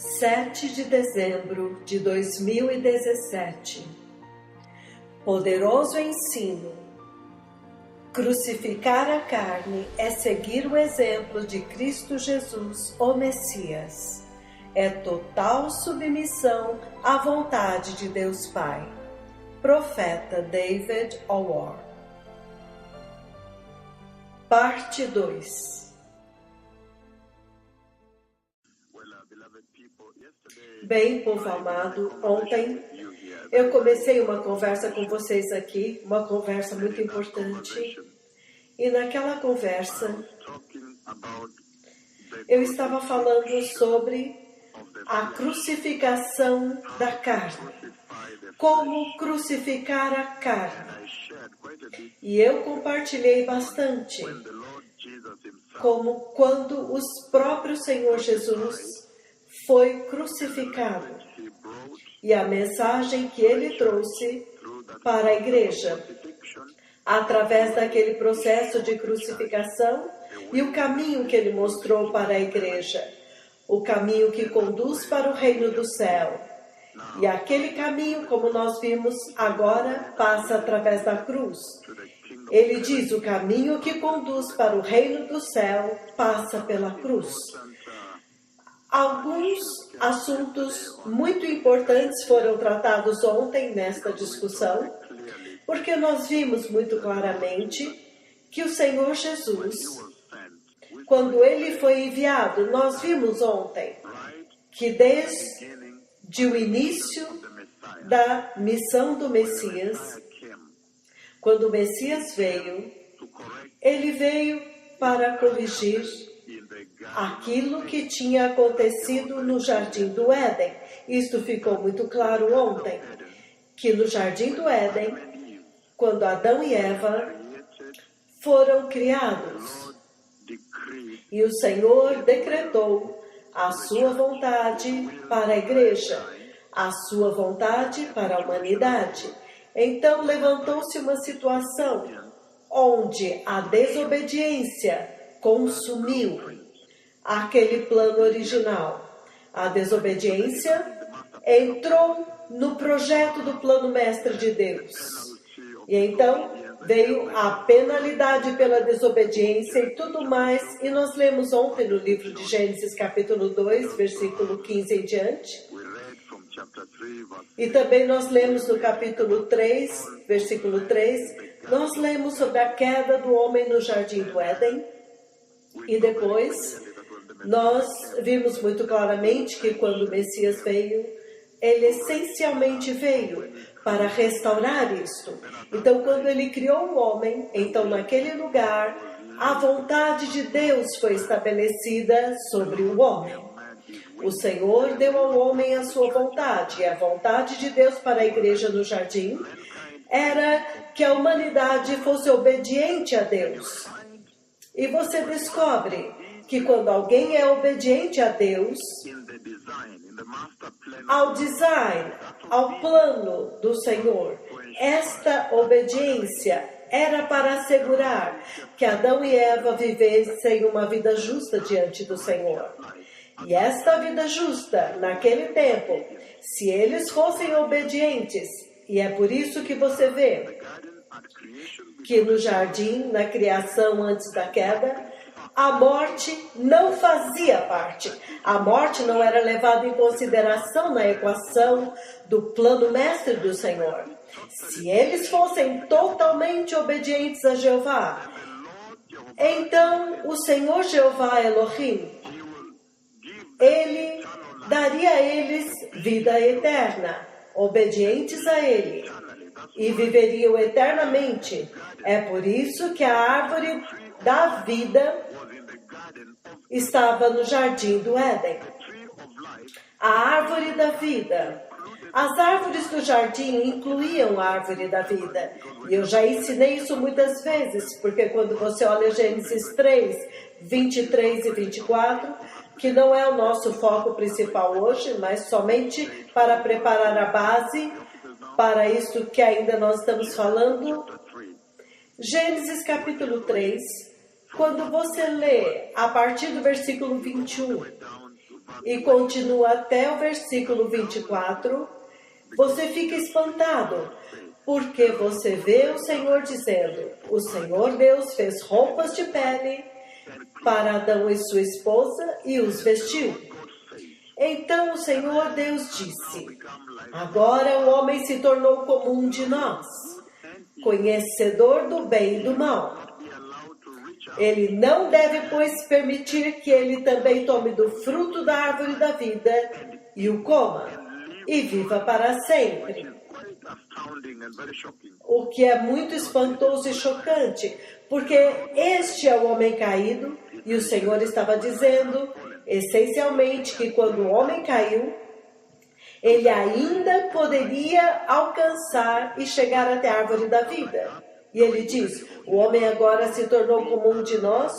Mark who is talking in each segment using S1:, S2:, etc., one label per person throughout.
S1: 7 de dezembro de 2017. Poderoso ensino. Crucificar a carne é seguir o exemplo de Cristo Jesus, o Messias. É total submissão à vontade de Deus Pai. Profeta David Orr. Parte 2. Bem, povo amado, ontem eu comecei uma conversa com vocês aqui, uma conversa muito importante, e naquela conversa eu estava falando sobre a crucificação da carne, como crucificar a carne, e eu compartilhei bastante, como quando o próprio Senhor Jesus foi crucificado e a mensagem que ele trouxe para a igreja através daquele processo de crucificação e o caminho que ele mostrou para a igreja, o caminho que conduz para o reino do céu. E aquele caminho, como nós vimos agora, passa através da cruz. Ele diz: o caminho que conduz para o reino do céu passa pela cruz. Alguns assuntos muito importantes foram tratados ontem nesta discussão, porque nós vimos muito claramente que o Senhor Jesus, quando ele foi enviado, nós vimos ontem que desde o início da missão do Messias, quando o Messias veio, ele veio para corrigir aquilo que tinha acontecido no Jardim do Éden. Isto ficou muito claro ontem, que no Jardim do Éden, quando Adão e Eva foram criados, e o Senhor decretou a sua vontade para a igreja, a sua vontade para a humanidade. Então levantou-se uma situação onde a desobediência consumiu aquele plano original. A desobediência entrou no projeto do plano mestre de Deus. E então veio a penalidade pela desobediência e tudo mais. E nós lemos ontem no livro de Gênesis capítulo 2, versículo 15 em diante. E também nós lemos no capítulo 3, versículo 3, nós lemos sobre a queda do homem no Jardim do Éden. E depois nós vimos muito claramente que quando o Messias veio, ele essencialmente veio para restaurar isto. Então, quando ele criou o homem, então naquele lugar, a vontade de Deus foi estabelecida sobre o homem. O Senhor deu ao homem a sua vontade, e a vontade de Deus para a igreja no jardim era que a humanidade fosse obediente a Deus. E você descobre que quando alguém é obediente a Deus, ao design, ao plano do Senhor, esta obediência era para assegurar que Adão e Eva vivessem uma vida justa diante do Senhor. E esta vida justa, naquele tempo, se eles fossem obedientes, e é por isso que você vê que no jardim, na criação antes da queda, a morte não fazia parte. A morte não era levada em consideração na equação do plano mestre do Senhor. Se eles fossem totalmente obedientes a Jeová, então o Senhor Jeová Elohim, ele daria a eles vida eterna, obedientes a ele, e viveriam eternamente. É por isso que a árvore da vida estava no Jardim do Éden. A árvore da vida. As árvores do jardim incluíam a árvore da vida. E eu já ensinei isso muitas vezes, porque quando você olha Gênesis 3, 23 e 24, que não é o nosso foco principal hoje, mas somente para preparar a base para isso que ainda nós estamos falando. Gênesis capítulo 3, quando você lê a partir do versículo 21, e continua até o versículo 24, você fica espantado, porque você vê o Senhor dizendo: o Senhor Deus fez roupas de pele para Adão e sua esposa e os vestiu. Então o Senhor Deus disse: agora o homem se tornou como um de nós, conhecedor do bem e do mal. Ele não deve, pois, permitir que ele também tome do fruto da árvore da vida e o coma, e viva para sempre. O que é muito espantoso e chocante, porque este é o homem caído, e o Senhor estava dizendo, essencialmente, que quando o homem caiu, ele ainda poderia alcançar e chegar até a árvore da vida. E ele diz: o homem agora se tornou como um de nós,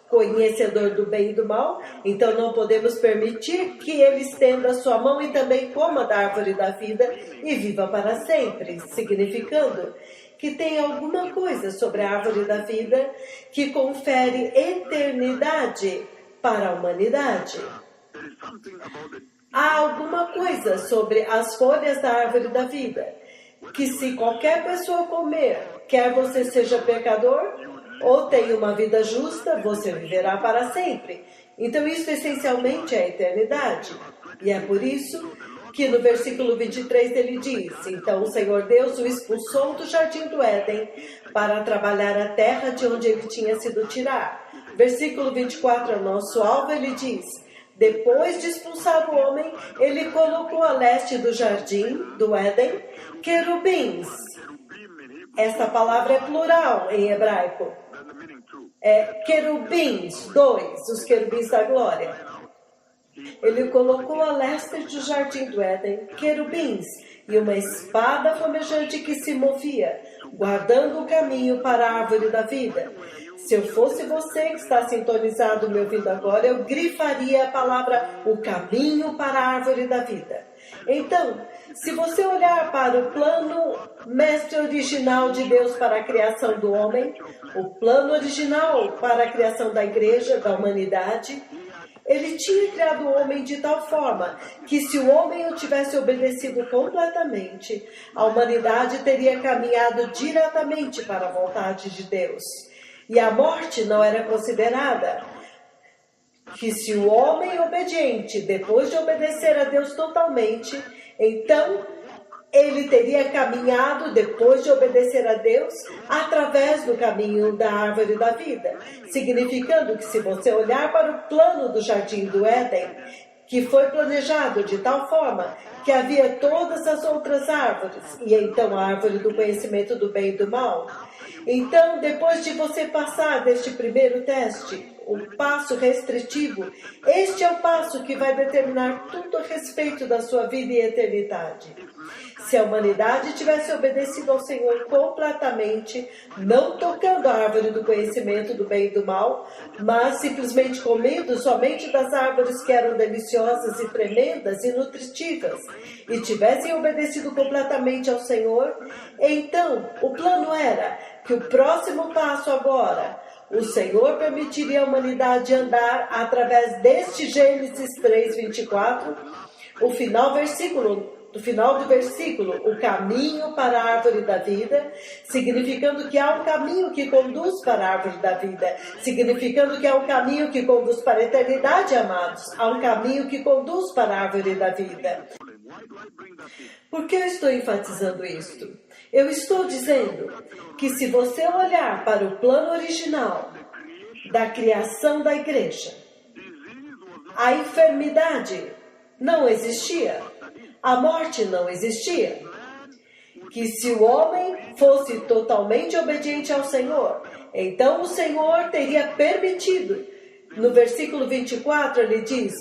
S1: conhecedor do bem e do mal, então não podemos permitir que ele estenda a sua mão e também coma da árvore da vida e viva para sempre, significando que tem alguma coisa sobre a árvore da vida que confere eternidade para a humanidade. Há alguma coisa sobre as folhas da árvore da vida, que se qualquer pessoa comer, quer você seja pecador ou tenha uma vida justa, você viverá para sempre. Então isso essencialmente é a eternidade. E é por isso que no versículo 23 ele diz: então o Senhor Deus o expulsou do jardim do Éden para trabalhar a terra de onde ele tinha sido tirado. Versículo 24 é o nosso alvo, ele diz: depois de expulsar o homem, ele colocou a leste do jardim do Éden querubins. Essa palavra é plural em hebraico. É querubins, dois, os querubins da glória. Ele colocou a leste do jardim do Éden querubins e uma espada flamejante que se movia, guardando o caminho para a árvore da vida. Se eu fosse você que está sintonizado me ouvindo agora, eu grifaria a palavra o caminho para a árvore da vida. Então, se você olhar para o plano mestre original de Deus para a criação do homem, o plano original para a criação da igreja, da humanidade, ele tinha criado o homem de tal forma que se o homem o tivesse obedecido completamente, a humanidade teria caminhado diretamente para a vontade de Deus. E a morte não era considerada. Que se o homem obediente, depois de obedecer a Deus totalmente, então ele teria caminhado, depois de obedecer a Deus, através do caminho da árvore da vida. Significando que se você olhar para o plano do jardim do Éden, que foi planejado de tal forma que havia todas as outras árvores, e então a árvore do conhecimento do bem e do mal. Então, depois de você passar deste primeiro teste, o passo restritivo, este é o passo que vai determinar tudo a respeito da sua vida e eternidade. Se a humanidade tivesse obedecido ao Senhor completamente, não tocando a árvore do conhecimento do bem e do mal, mas simplesmente comendo somente das árvores que eram deliciosas e tremendas e nutritivas, e tivessem obedecido completamente ao Senhor, então o plano era que o próximo passo agora, o Senhor permitiria à humanidade andar através deste Gênesis 3:24, o final do versículo, o caminho para a árvore da vida, significando que há um caminho que conduz para a árvore da vida, significando que há um caminho que conduz para a eternidade, amados, há um caminho que conduz para a árvore da vida. Por que eu estou enfatizando isto? Eu estou dizendo que se você olhar para o plano original da criação da igreja, a enfermidade não existia, a morte não existia. Que se o homem fosse totalmente obediente ao Senhor, então o Senhor teria permitido. No versículo 24 ele diz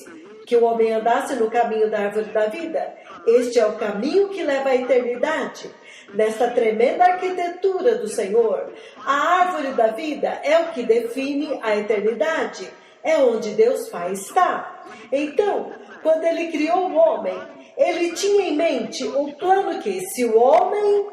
S1: que o homem andasse no caminho da árvore da vida. Este é o caminho que leva à eternidade. Nesta tremenda arquitetura do Senhor, a árvore da vida é o que define a eternidade. É onde Deus Pai está. Então, quando ele criou o homem, ele tinha em mente o plano que, se o homem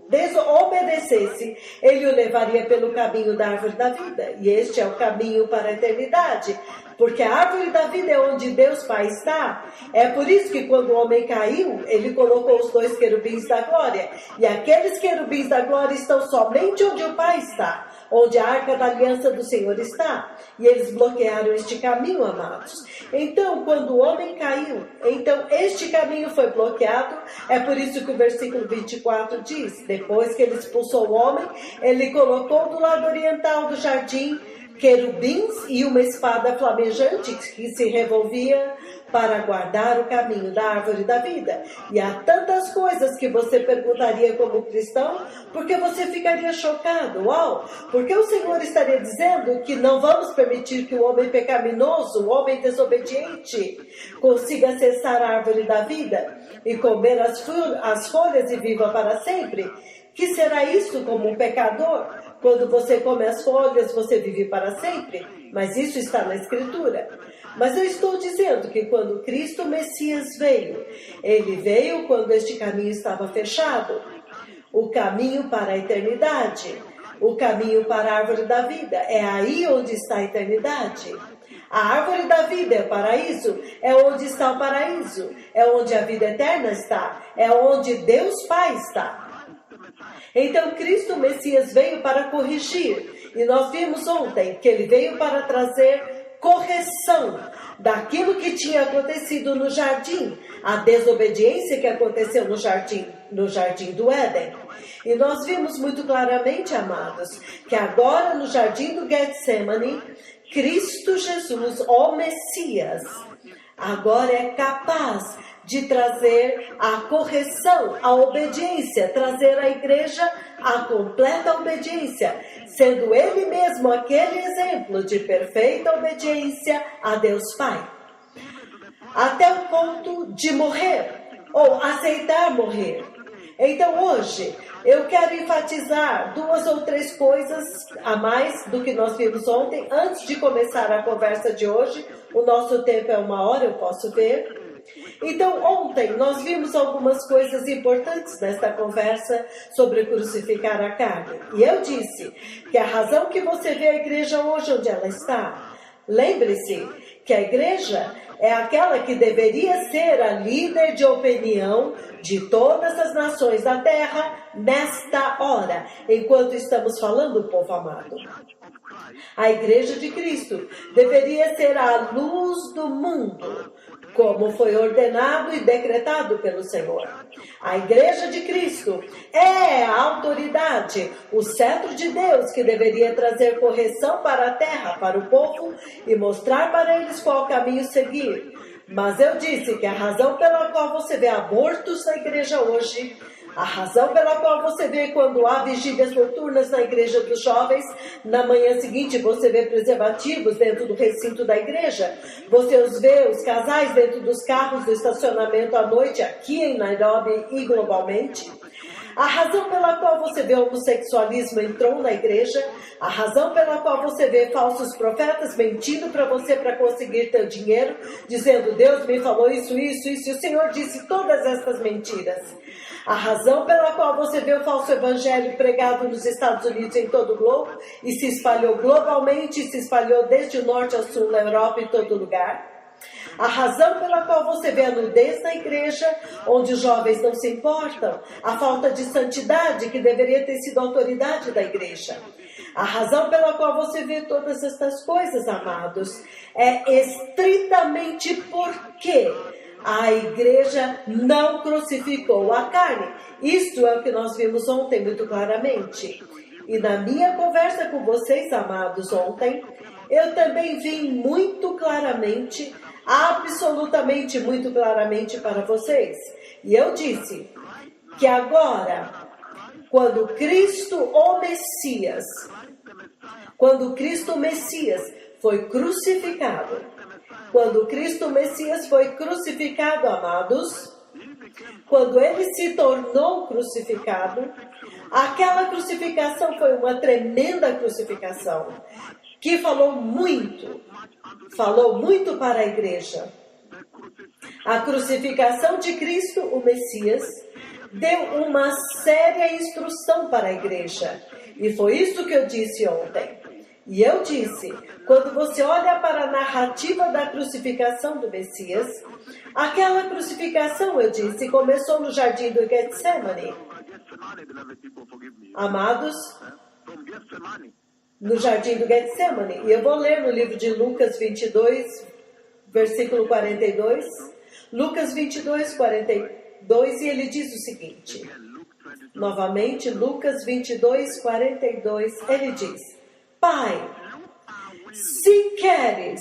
S1: desobedecesse, ele o levaria pelo caminho da árvore da vida. E este é o caminho para a eternidade. Porque a árvore da vida é onde Deus Pai está. É por isso que quando o homem caiu, ele colocou os 2 querubins da glória. E aqueles querubins da glória estão somente onde o Pai está, onde a arca da aliança do Senhor está. E eles bloquearam este caminho, amados. Então, quando o homem caiu, então este caminho foi bloqueado. É por isso que o versículo 24 diz: depois que ele expulsou o homem, ele colocou do lado oriental do jardim querubins e uma espada flamejante que se revolvia para guardar o caminho da árvore da vida. E há tantas coisas que você perguntaria como cristão, porque você ficaria chocado. Uau! Porque o Senhor estaria dizendo que não vamos permitir que o homem pecaminoso, o homem desobediente, consiga acessar a árvore da vida e comer as folhas e viva para sempre? Que será isso como um pecador? Quando você come as folhas, você vive para sempre? Mas isso está na Escritura. Mas eu estou dizendo que quando Cristo Messias veio, ele veio quando este caminho estava fechado. O caminho para a eternidade. O caminho para a árvore da vida. É aí onde está a eternidade. A árvore da vida é o paraíso, é onde está o paraíso, é onde a vida eterna está, é onde Deus Pai está. Então Cristo Messias veio para corrigir, e nós vimos ontem que ele veio para trazer correção daquilo que tinha acontecido no jardim, a desobediência que aconteceu no jardim do Éden. E nós vimos muito claramente, amados, que agora no jardim do Getsemane, Cristo Jesus, o Messias, agora é capaz de trazer a correção, a obediência, trazer à igreja a completa obediência, sendo ele mesmo aquele exemplo de perfeita obediência a Deus Pai. Até o ponto de morrer, ou aceitar morrer. Então hoje, eu quero enfatizar 2 ou 3 coisas a mais do que nós vimos ontem, antes de começar a conversa de hoje. O nosso tempo é 1 hora, eu posso ver. Então, ontem nós vimos algumas coisas importantes nesta conversa sobre crucificar a carne. E eu disse que a razão que você vê a igreja hoje onde ela está, lembre-se que a igreja é aquela que deveria ser a líder de opinião de todas as nações da terra nesta hora, enquanto estamos falando, povo amado. A igreja de Cristo deveria ser a luz do mundo, como foi ordenado e decretado pelo Senhor. A igreja de Cristo é a autoridade, o cetro de Deus que deveria trazer correção para a terra, para o povo e mostrar para eles qual caminho seguir. Mas eu disse que a razão pela qual você vê abortos na igreja hoje, a razão pela qual você vê quando há vigílias noturnas na igreja dos jovens, na manhã seguinte você vê preservativos dentro do recinto da igreja, você os vê, os casais dentro dos carros do estacionamento à noite aqui em Nairobi e globalmente. A razão pela qual você vê o homossexualismo entrou na igreja, a razão pela qual você vê falsos profetas mentindo para você para conseguir teu dinheiro, dizendo Deus me falou isso, e o Senhor disse todas essas mentiras. A razão pela qual você vê o falso evangelho pregado nos Estados Unidos e em todo o globo e se espalhou globalmente, se espalhou desde o norte ao sul, na Europa e em todo lugar. A razão pela qual você vê a nudez na igreja, onde os jovens não se importam, a falta de santidade que deveria ter sido a autoridade da igreja. A razão pela qual você vê todas estas coisas, amados, é estritamente porque a igreja não crucificou a carne. Isto é o que nós vimos ontem muito claramente. E na minha conversa com vocês, amados, ontem, eu também vi muito claramente, absolutamente muito claramente para vocês. E eu disse que agora, quando Cristo, o Messias, foi crucificado, quando Cristo Messias foi crucificado, amados, quando ele se tornou crucificado, aquela crucificação foi uma tremenda crucificação, que falou muito para a igreja. A crucificação de Cristo, o Messias, deu uma séria instrução para a igreja. E foi isso que eu disse ontem. E eu disse, quando você olha para a narrativa da crucificação do Messias, aquela crucificação, eu disse, começou no jardim do Getsemane. Amados, no jardim do Getsemane. E eu vou ler no livro de Lucas 22, versículo 42. Lucas 22, 42, e ele diz o seguinte. Novamente, Lucas 22, 42, ele diz: Pai, se queres,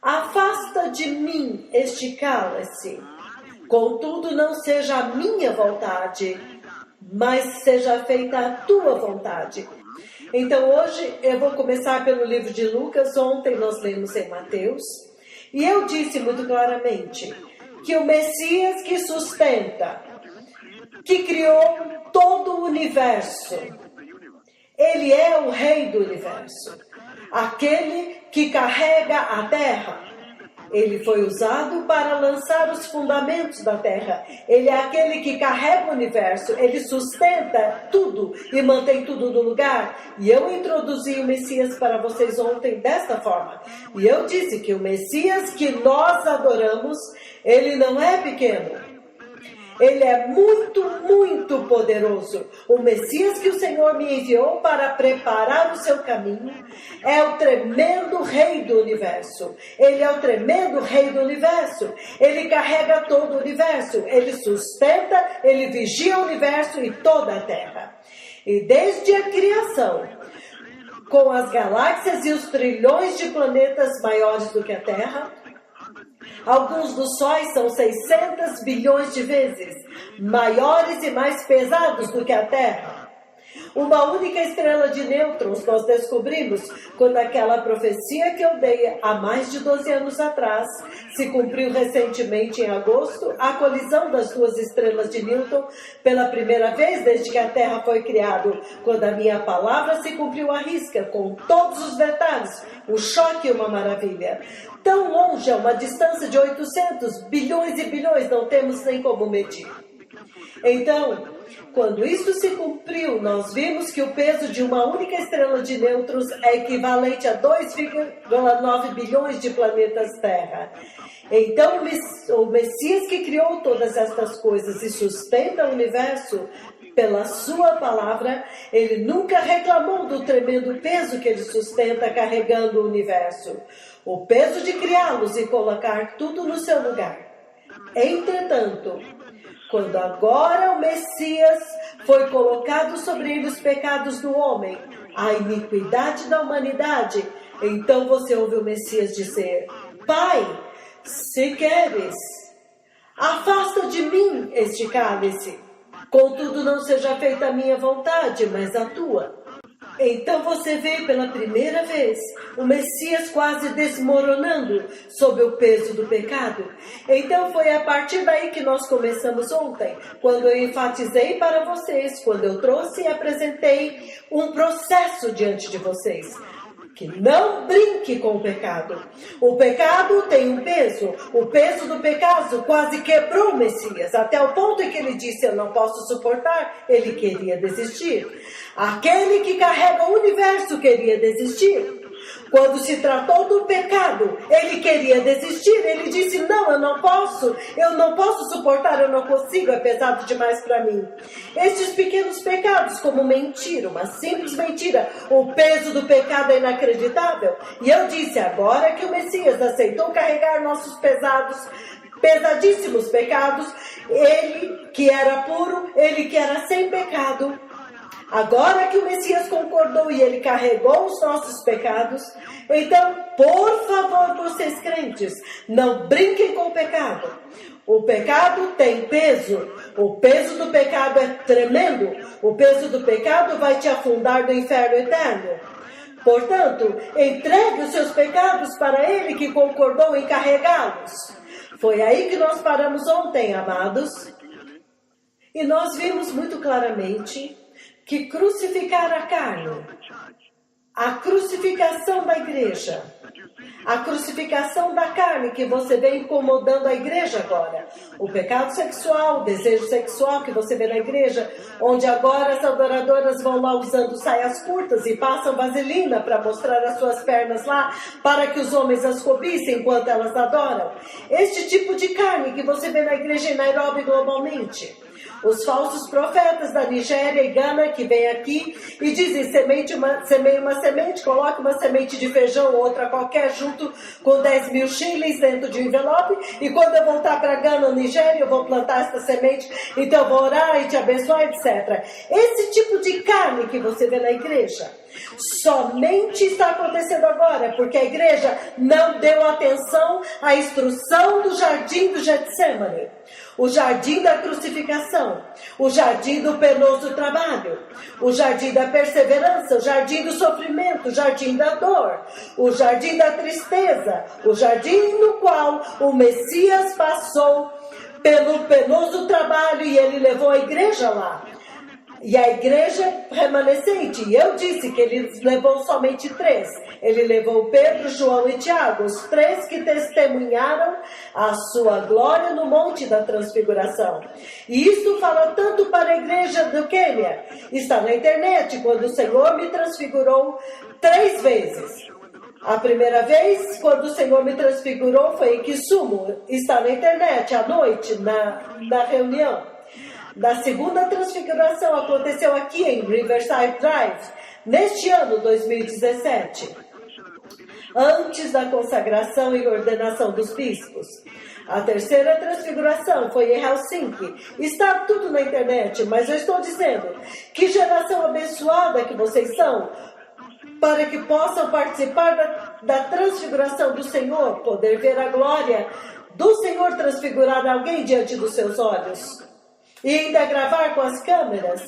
S1: afasta de mim este cálice. Contudo, não seja a minha vontade, mas seja feita a tua vontade. Então, hoje, eu vou começar pelo livro de Lucas. Ontem nós lemos em Mateus. E eu disse muito claramente que o Messias que sustenta, que criou todo o universo, ele é o rei do universo, aquele que carrega a terra. Ele foi usado para lançar os fundamentos da terra. Ele é aquele que carrega o universo. Ele sustenta tudo e mantém tudo no lugar. E eu introduzi o Messias para vocês ontem desta forma. E eu disse que o Messias que nós adoramos, ele não é pequeno. Ele é muito, muito poderoso. O Messias que o Senhor me enviou para preparar o seu caminho é o tremendo rei do universo. Ele é o tremendo rei do universo. Ele carrega todo o universo. Ele sustenta, ele vigia o universo e toda a terra. E desde a criação, com as galáxias e os trilhões de planetas maiores do que a Terra, alguns dos sóis são 600 bilhões de vezes maiores e mais pesados do que a Terra. Uma única estrela de nêutrons nós descobrimos quando aquela profecia que eu dei há mais de 12 anos atrás se cumpriu recentemente em agosto, a colisão das duas estrelas de Newton pela primeira vez desde que a Terra foi criada, quando a minha palavra se cumpriu à risca, com todos os detalhes, um choque e uma maravilha. Tão longe, a uma distância de 800 bilhões e bilhões, não temos nem como medir. Então, quando isso se cumpriu, nós vimos que o peso de uma única estrela de nêutrons é equivalente a 2,9 bilhões de planetas Terra. Então, o Messias que criou todas estas coisas e sustenta o universo pela sua palavra, ele nunca reclamou do tremendo peso que ele sustenta carregando o universo. O peso de criá-los e colocar tudo no seu lugar. Entretanto, quando agora o Messias foi colocado sobre ele os pecados do homem, a iniquidade da humanidade, então você ouve o Messias dizer: Pai, se queres, afasta de mim este cálice. Contudo, não seja feita a minha vontade, mas a tua. Então você vê pela primeira vez o Messias quase desmoronando sob o peso do pecado. Então foi a partir daí que nós começamos ontem, quando eu enfatizei para vocês, quando eu trouxe e apresentei um processo diante de vocês. Que não brinque com o pecado. O pecado tem um peso. O peso do pecado quase quebrou o Messias, até o ponto em que ele disse: eu não posso suportar. Ele queria desistir. Aquele que carrega o universo queria desistir. Quando se tratou do pecado, ele queria desistir. Ele disse: não, eu não posso suportar, eu não consigo, é pesado demais para mim. Estes pequenos pecados, como mentira, uma simples mentira, o peso do pecado é inacreditável. E eu disse: agora que o Messias aceitou carregar nossos pesadíssimos pecados, ele que era puro, ele que era sem pecado, agora que o Messias concordou e ele carregou os nossos pecados, então, por favor, vocês crentes, não brinquem com o pecado. O pecado tem peso. O peso do pecado é tremendo. O peso do pecado vai te afundar no inferno eterno. Portanto, entregue os seus pecados para ele que concordou em carregá-los. Foi aí que nós paramos ontem, amados. E nós vimos muito claramente que crucificar a carne, a crucificação da igreja, A crucificação da carne que você vê incomodando a igreja agora. O pecado sexual, o desejo sexual que você vê na igreja, onde agora as adoradoras vão lá usando saias curtas e passam vaselina para mostrar as suas pernas lá, para que os homens as cobissem enquanto elas adoram. Este tipo de carne que você vê na igreja em Nairobi globalmente. Os falsos profetas da Nigéria e Gana que vêm aqui e dizem semeie uma semente, coloque uma semente de feijão ou outra qualquer junto com 10 mil shillings dentro de um envelope e quando eu voltar para Gana ou Nigéria eu vou plantar essa semente, então eu vou orar e te abençoar, etc. Esse tipo de carne que você vê na igreja somente está acontecendo agora porque a igreja não deu atenção à instrução do jardim do Getsemane, o jardim da crucificação, o jardim do penoso trabalho, o jardim da perseverança, o jardim do sofrimento, o jardim da dor, o jardim da tristeza, o jardim no qual o Messias passou pelo penoso trabalho e ele levou a igreja lá. E a igreja remanescente, e eu disse que ele levou somente 3. Ele levou Pedro, João e Tiago, os 3 que testemunharam a sua glória no Monte da Transfiguração. E isso fala tanto para a igreja do Quênia. Está na internet, quando o Senhor me transfigurou 3 vezes. A primeira vez, quando o Senhor me transfigurou, foi em Kisumu. Está na internet, à noite, na reunião. Da segunda transfiguração aconteceu aqui em Riverside Drive, neste ano 2017, antes da consagração e ordenação dos bispos. A terceira transfiguração foi em Helsinki. Está tudo na internet, mas eu estou dizendo que geração abençoada que vocês são, para que possam participar da transfiguração do Senhor, poder ver a glória do Senhor transfigurar alguém diante dos seus olhos. E ainda gravar com as câmeras.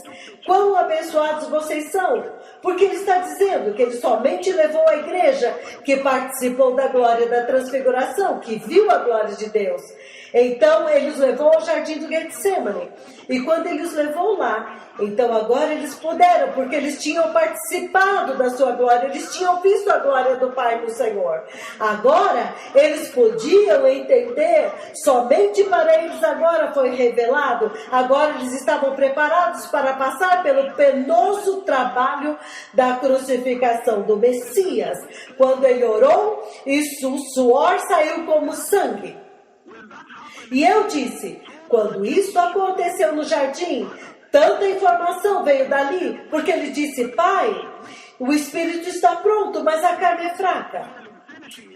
S1: Quão abençoados vocês são. Porque ele está dizendo que ele somente levou a igreja que participou da glória da transfiguração, que viu a glória de Deus. Então ele os levou ao jardim do Getsemane. E quando ele os levou lá, então agora eles puderam, porque eles tinham participado da sua glória, eles tinham visto a glória do Pai no Senhor. Agora eles podiam entender, somente para eles agora foi revelado, agora eles estavam preparados para passar pelo penoso trabalho da crucificação do Messias. Quando ele orou, o suor saiu como sangue. E eu disse, quando isso aconteceu no jardim, tanta informação veio dali, porque ele disse, Pai, o espírito está pronto, mas a carne é fraca.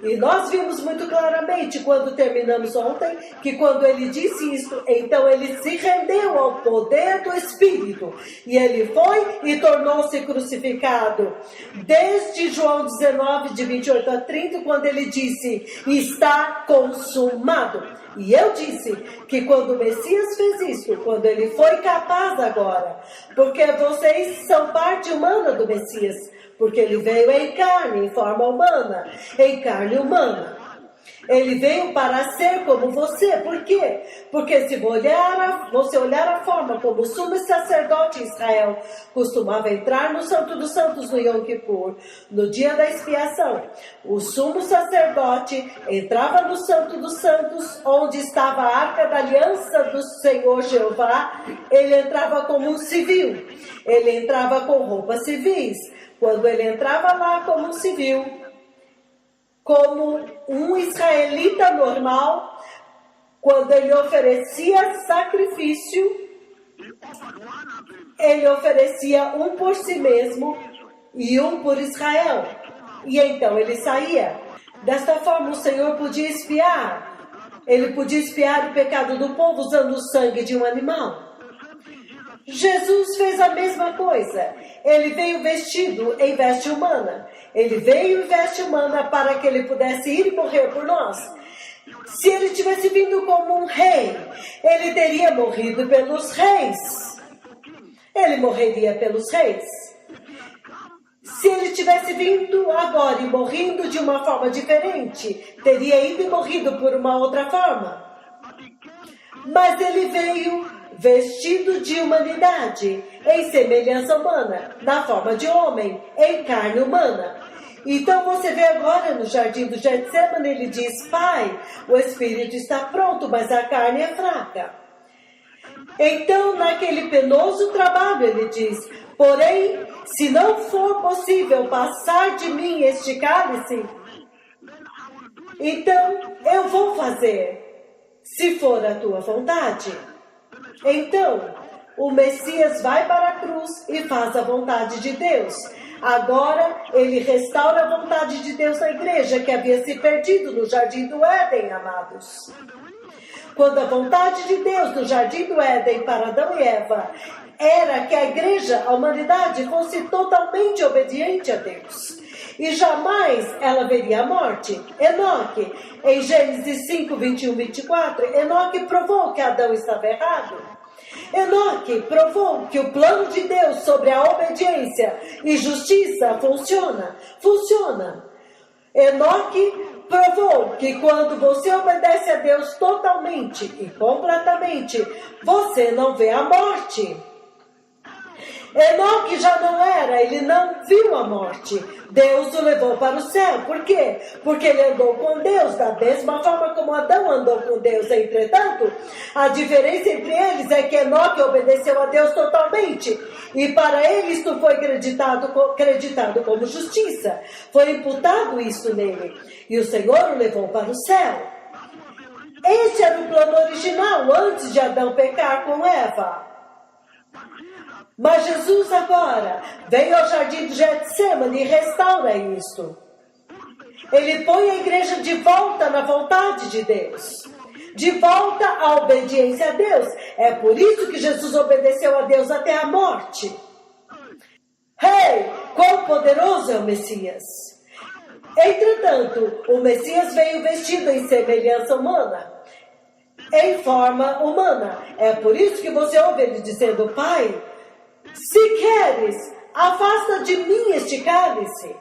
S1: E nós vimos muito claramente, quando terminamos ontem, que quando ele disse isso, então ele se rendeu ao poder do Espírito. E ele foi e tornou-se crucificado. Desde João 19, de 28 a 30, quando ele disse, está consumado. E eu disse que quando o Messias fez isso, quando ele foi capaz agora, porque vocês são parte humana do Messias, porque ele veio em carne, em forma humana, em carne humana. Ele veio para ser como você. Por quê? Porque se você olhar a forma como o sumo sacerdote em Israel costumava entrar no Santo dos Santos no Yom Kippur, no dia da expiação, o sumo sacerdote entrava no Santo dos Santos, onde estava a arca da aliança do Senhor Jeová. Ele entrava como um civil, ele entrava com roupas civis. Quando ele entrava lá como um civil, como um israelita normal, quando ele oferecia sacrifício, ele oferecia um por si mesmo e um por Israel. E então ele saía. Desta forma o Senhor podia expiar. Ele podia expiar o pecado do povo usando o sangue de um animal. Jesus fez a mesma coisa. Ele veio vestido em veste humana. Ele veio em veste humana para que ele pudesse ir e morrer por nós. Se ele tivesse vindo como um rei, ele teria morrido pelos reis. Ele morreria pelos reis. Se ele tivesse vindo agora e morrendo de uma forma diferente, teria ido e morrido por uma outra forma. Mas ele veio vestido de humanidade, em semelhança humana, na forma de homem, em carne humana. Então você vê agora no jardim do Getsemane, ele diz: Pai, o espírito está pronto, mas a carne é fraca. Então, naquele penoso trabalho, ele diz: porém, se não for possível passar de mim este cálice, então eu vou fazer, se for a tua vontade. Então, o Messias vai para a cruz e faz a vontade de Deus. Agora, ele restaura a vontade de Deus na igreja, que havia se perdido no Jardim do Éden, amados. Quando a vontade de Deus no Jardim do Éden para Adão e Eva era que a igreja, a humanidade, fosse totalmente obediente a Deus. E jamais ela veria a morte. Enoque, em Gênesis 5, 21, 24, Enoque provou que Adão estava errado. Enoque provou que o plano de Deus sobre a obediência e justiça funciona. Enoque provou que quando você obedece a Deus totalmente e completamente, você não vê a morte. Enoque já não era, ele não viu a morte. Deus o levou para o céu. Por quê? Porque ele andou com Deus da mesma forma como Adão andou com Deus. Entretanto, a diferença entre eles é que Enoque obedeceu a Deus totalmente. E para ele isto foi acreditado como justiça. Foi imputado isso nele. E o Senhor o levou para o céu. Este era o plano original antes de Adão pecar com Eva. Mas Jesus agora vem ao jardim do Getsemane e restaura isto. Ele põe a igreja de volta na vontade de Deus. De volta à obediência a Deus. É por isso que Jesus obedeceu a Deus até a morte. Quão poderoso é o Messias! Entretanto, o Messias veio vestido em semelhança humana. Em forma humana. É por isso que você ouve ele dizendo: Pai, se queres, afasta de mim este cálice.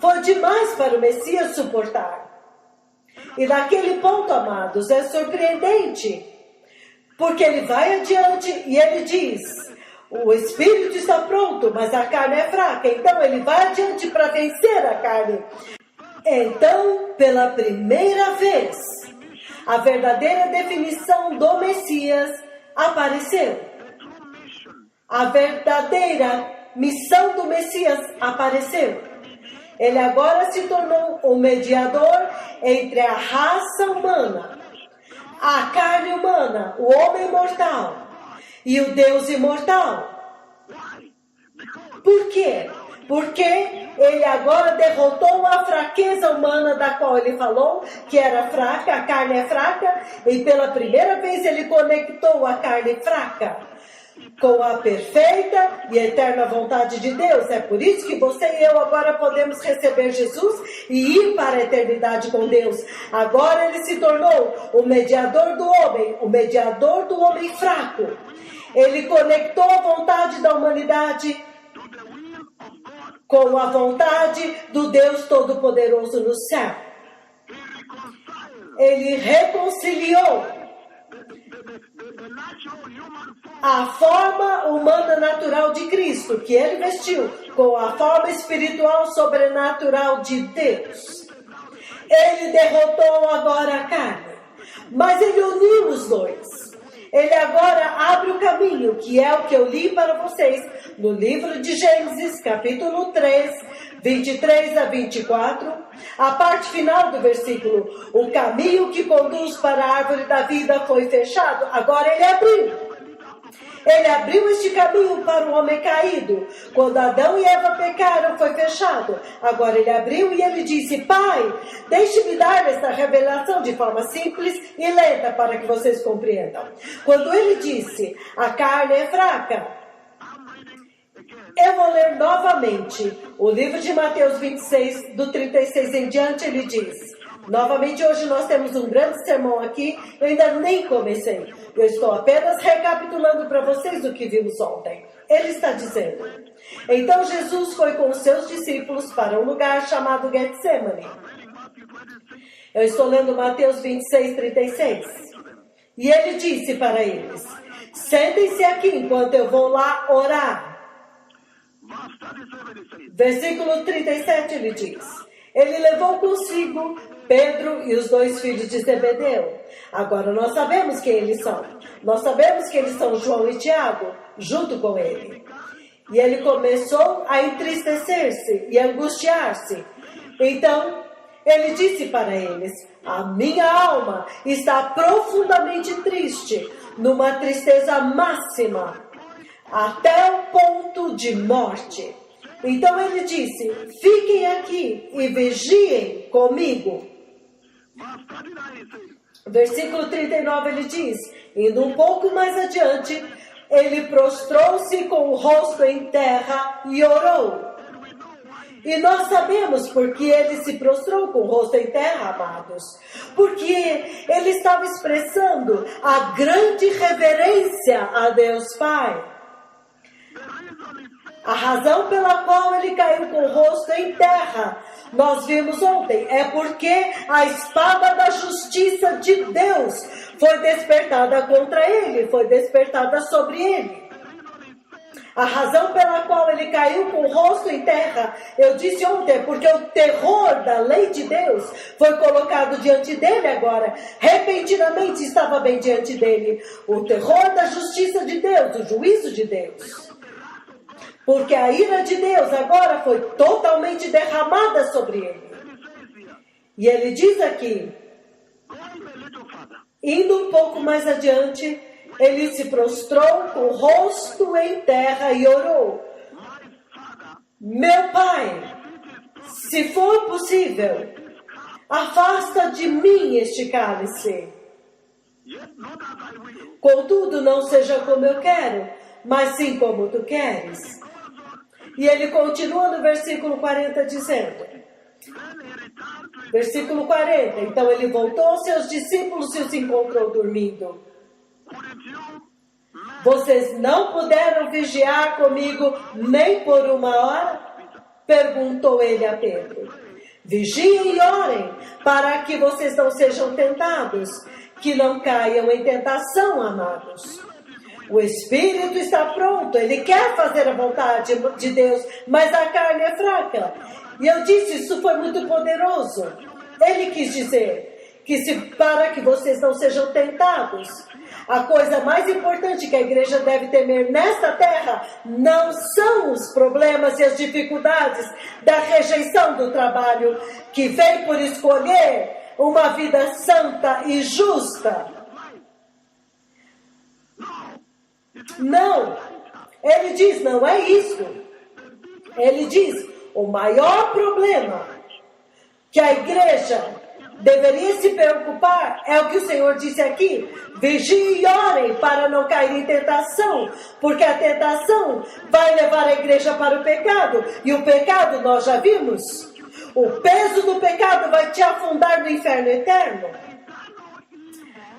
S1: Foi demais para o Messias suportar. E naquele ponto, amados, é surpreendente. Porque ele vai adiante e ele diz: o espírito está pronto, mas a carne é fraca. Então ele vai adiante para vencer a carne. Então, pela primeira vez, a verdadeira definição do Messias apareceu. A verdadeira missão do Messias apareceu. Ele agora se tornou o mediador entre a raça humana, a carne humana, o homem mortal e o Deus imortal. Por quê? Porque ele agora derrotou a fraqueza humana da qual ele falou, que era fraca, a carne é fraca, e pela primeira vez ele conectou a carne fraca com a perfeita e eterna vontade de Deus. É por isso que você e eu agora podemos receber Jesus e ir para a eternidade com Deus. Agora ele se tornou o mediador do homem fraco. Ele conectou a vontade da humanidade com a vontade do Deus Todo-Poderoso no céu. Ele reconciliou a forma humana natural de Cristo, que ele vestiu, com a forma espiritual sobrenatural de Deus. Ele derrotou agora a carne, mas ele uniu os dois. Ele agora abre o caminho, que é o que eu li para vocês no livro de Gênesis, capítulo 3, 23 a 24, a parte final do versículo: o caminho que conduz para a árvore da vida foi fechado, agora ele abriu. Ele abriu este caminho para o homem caído. Quando Adão e Eva pecaram, foi fechado. Agora ele abriu e ele disse: Pai, deixe-me dar esta revelação de forma simples e lenta para que vocês compreendam. Quando ele disse: a carne é fraca, eu vou ler novamente o livro de Mateus 26, do 36 em diante. Ele diz, novamente, hoje nós temos um grande sermão aqui, eu ainda nem comecei. Eu estou apenas recapitulando para vocês o que vimos ontem. Ele está dizendo: então Jesus foi com os seus discípulos para um lugar chamado Getsemane. Eu estou lendo Mateus 26, 36. E ele disse para eles: sentem-se aqui enquanto eu vou lá orar. Versículo 37 ele diz: ele levou consigo Pedro e os 2 filhos de Zebedeu. Agora nós sabemos quem eles são. Nós sabemos que eles são João e Tiago, junto com ele. E ele começou a entristecer-se e angustiar-se. Então, ele disse para eles: a minha alma está profundamente triste, numa tristeza máxima, até o ponto de morte. Então ele disse: fiquem aqui e vigiem comigo. Versículo 39 ele diz: indo um pouco mais adiante, ele prostrou-se com o rosto em terra e orou. E nós sabemos porque ele se prostrou com o rosto em terra, amados. Porque ele estava expressando a grande reverência a Deus Pai. A razão pela qual ele caiu com o rosto em terra, nós vimos ontem, é porque a espada da justiça de Deus foi despertada contra ele, foi despertada sobre ele. A razão pela qual ele caiu com o rosto em terra, eu disse ontem, porque o terror da lei de Deus foi colocado diante dele agora. Repentinamente estava bem diante dele o terror da justiça de Deus, do juízo de Deus. Porque a ira de Deus agora foi totalmente derramada sobre ele. E ele diz aqui, indo um pouco mais adiante, ele se prostrou com o rosto em terra e orou: meu Pai, se for possível, afasta de mim este cálice. Contudo, não seja como eu quero, mas sim como tu queres. E ele continua no versículo 40 dizendo, versículo 40, então ele voltou aos seus discípulos e os encontrou dormindo. Vocês não puderam vigiar comigo nem por 1 hora? Perguntou ele a Pedro. Vigiem e orem, para que vocês não sejam tentados, que não caiam em tentação, amados. O Espírito está pronto, ele quer fazer a vontade de Deus, mas a carne é fraca. E eu disse, isso foi muito poderoso. Ele quis dizer que para que vocês não sejam tentados, a coisa mais importante que a igreja deve temer nesta terra não são os problemas e as dificuldades da rejeição do trabalho que vem por escolher uma vida santa e justa. Não, ele diz, não é isso. Ele diz, o maior problema que a igreja deveria se preocupar é o que o Senhor disse aqui: vigiem e orem para não cair em tentação, porque a tentação vai levar a igreja para o pecado, e o pecado nós já vimos. O peso do pecado vai te afundar no inferno eterno.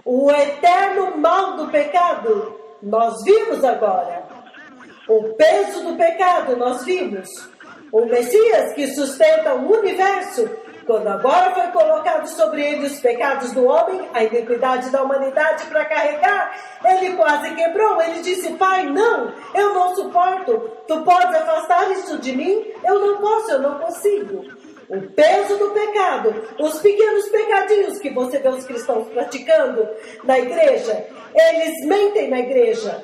S1: O eterno mal do pecado nós vimos agora. O peso do pecado nós vimos. O Messias que sustenta o universo, quando agora foi colocado sobre ele os pecados do homem, a iniquidade da humanidade para carregar, ele quase quebrou. Ele disse: Pai, não, eu não suporto. Tu podes afastar isso de mim? Eu não posso, eu não consigo. O peso do pecado, os pequenos pecadinhos que você vê os cristãos praticando na igreja, eles mentem na igreja.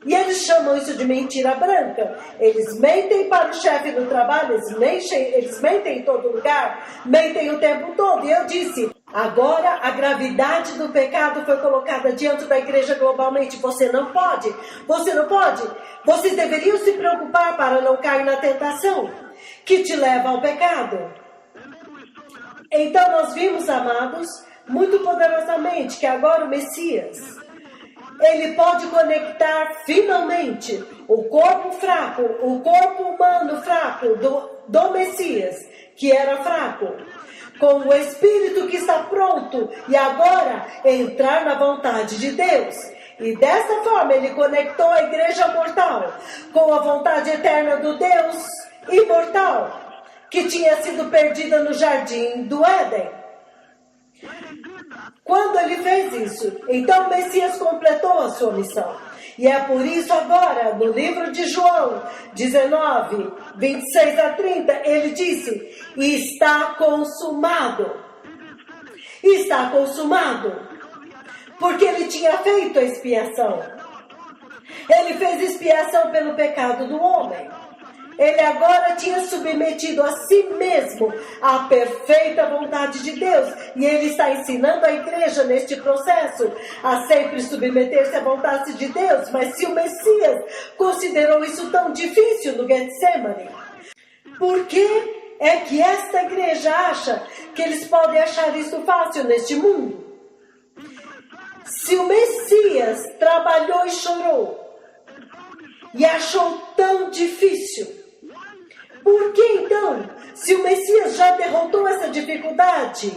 S1: E eles chamam isso de mentira branca. Eles mentem para o chefe do trabalho, eles mentem em todo lugar, mentem o tempo todo. E eu disse, agora a gravidade do pecado foi colocada diante da igreja globalmente. Você não pode. Vocês deveriam se preocupar para não cair na tentação que te leva ao pecado. Então nós vimos, amados, muito poderosamente que agora o Messias, ele pode conectar finalmente o corpo fraco, o corpo humano fraco do Messias, que era fraco, com o Espírito que está pronto e agora entrar na vontade de Deus. E dessa forma ele conectou a igreja mortal com a vontade eterna do Deus imortal, que tinha sido perdida no jardim do Éden. Quando ele fez isso, então o Messias completou a sua missão. E é por isso agora, no livro de João 19, 26 a 30, ele disse, está consumado. Está consumado. Porque ele tinha feito a expiação. Ele fez expiação pelo pecado do homem. Ele agora tinha submetido a si mesmo à perfeita vontade de Deus. E ele está ensinando a igreja neste processo a sempre submeter-se à vontade de Deus. Mas se o Messias considerou isso tão difícil no Getsemane, por que é que esta igreja acha que eles podem achar isso fácil neste mundo? Se o Messias trabalhou e chorou e achou tão difícil, por que então, se o Messias já derrotou essa dificuldade,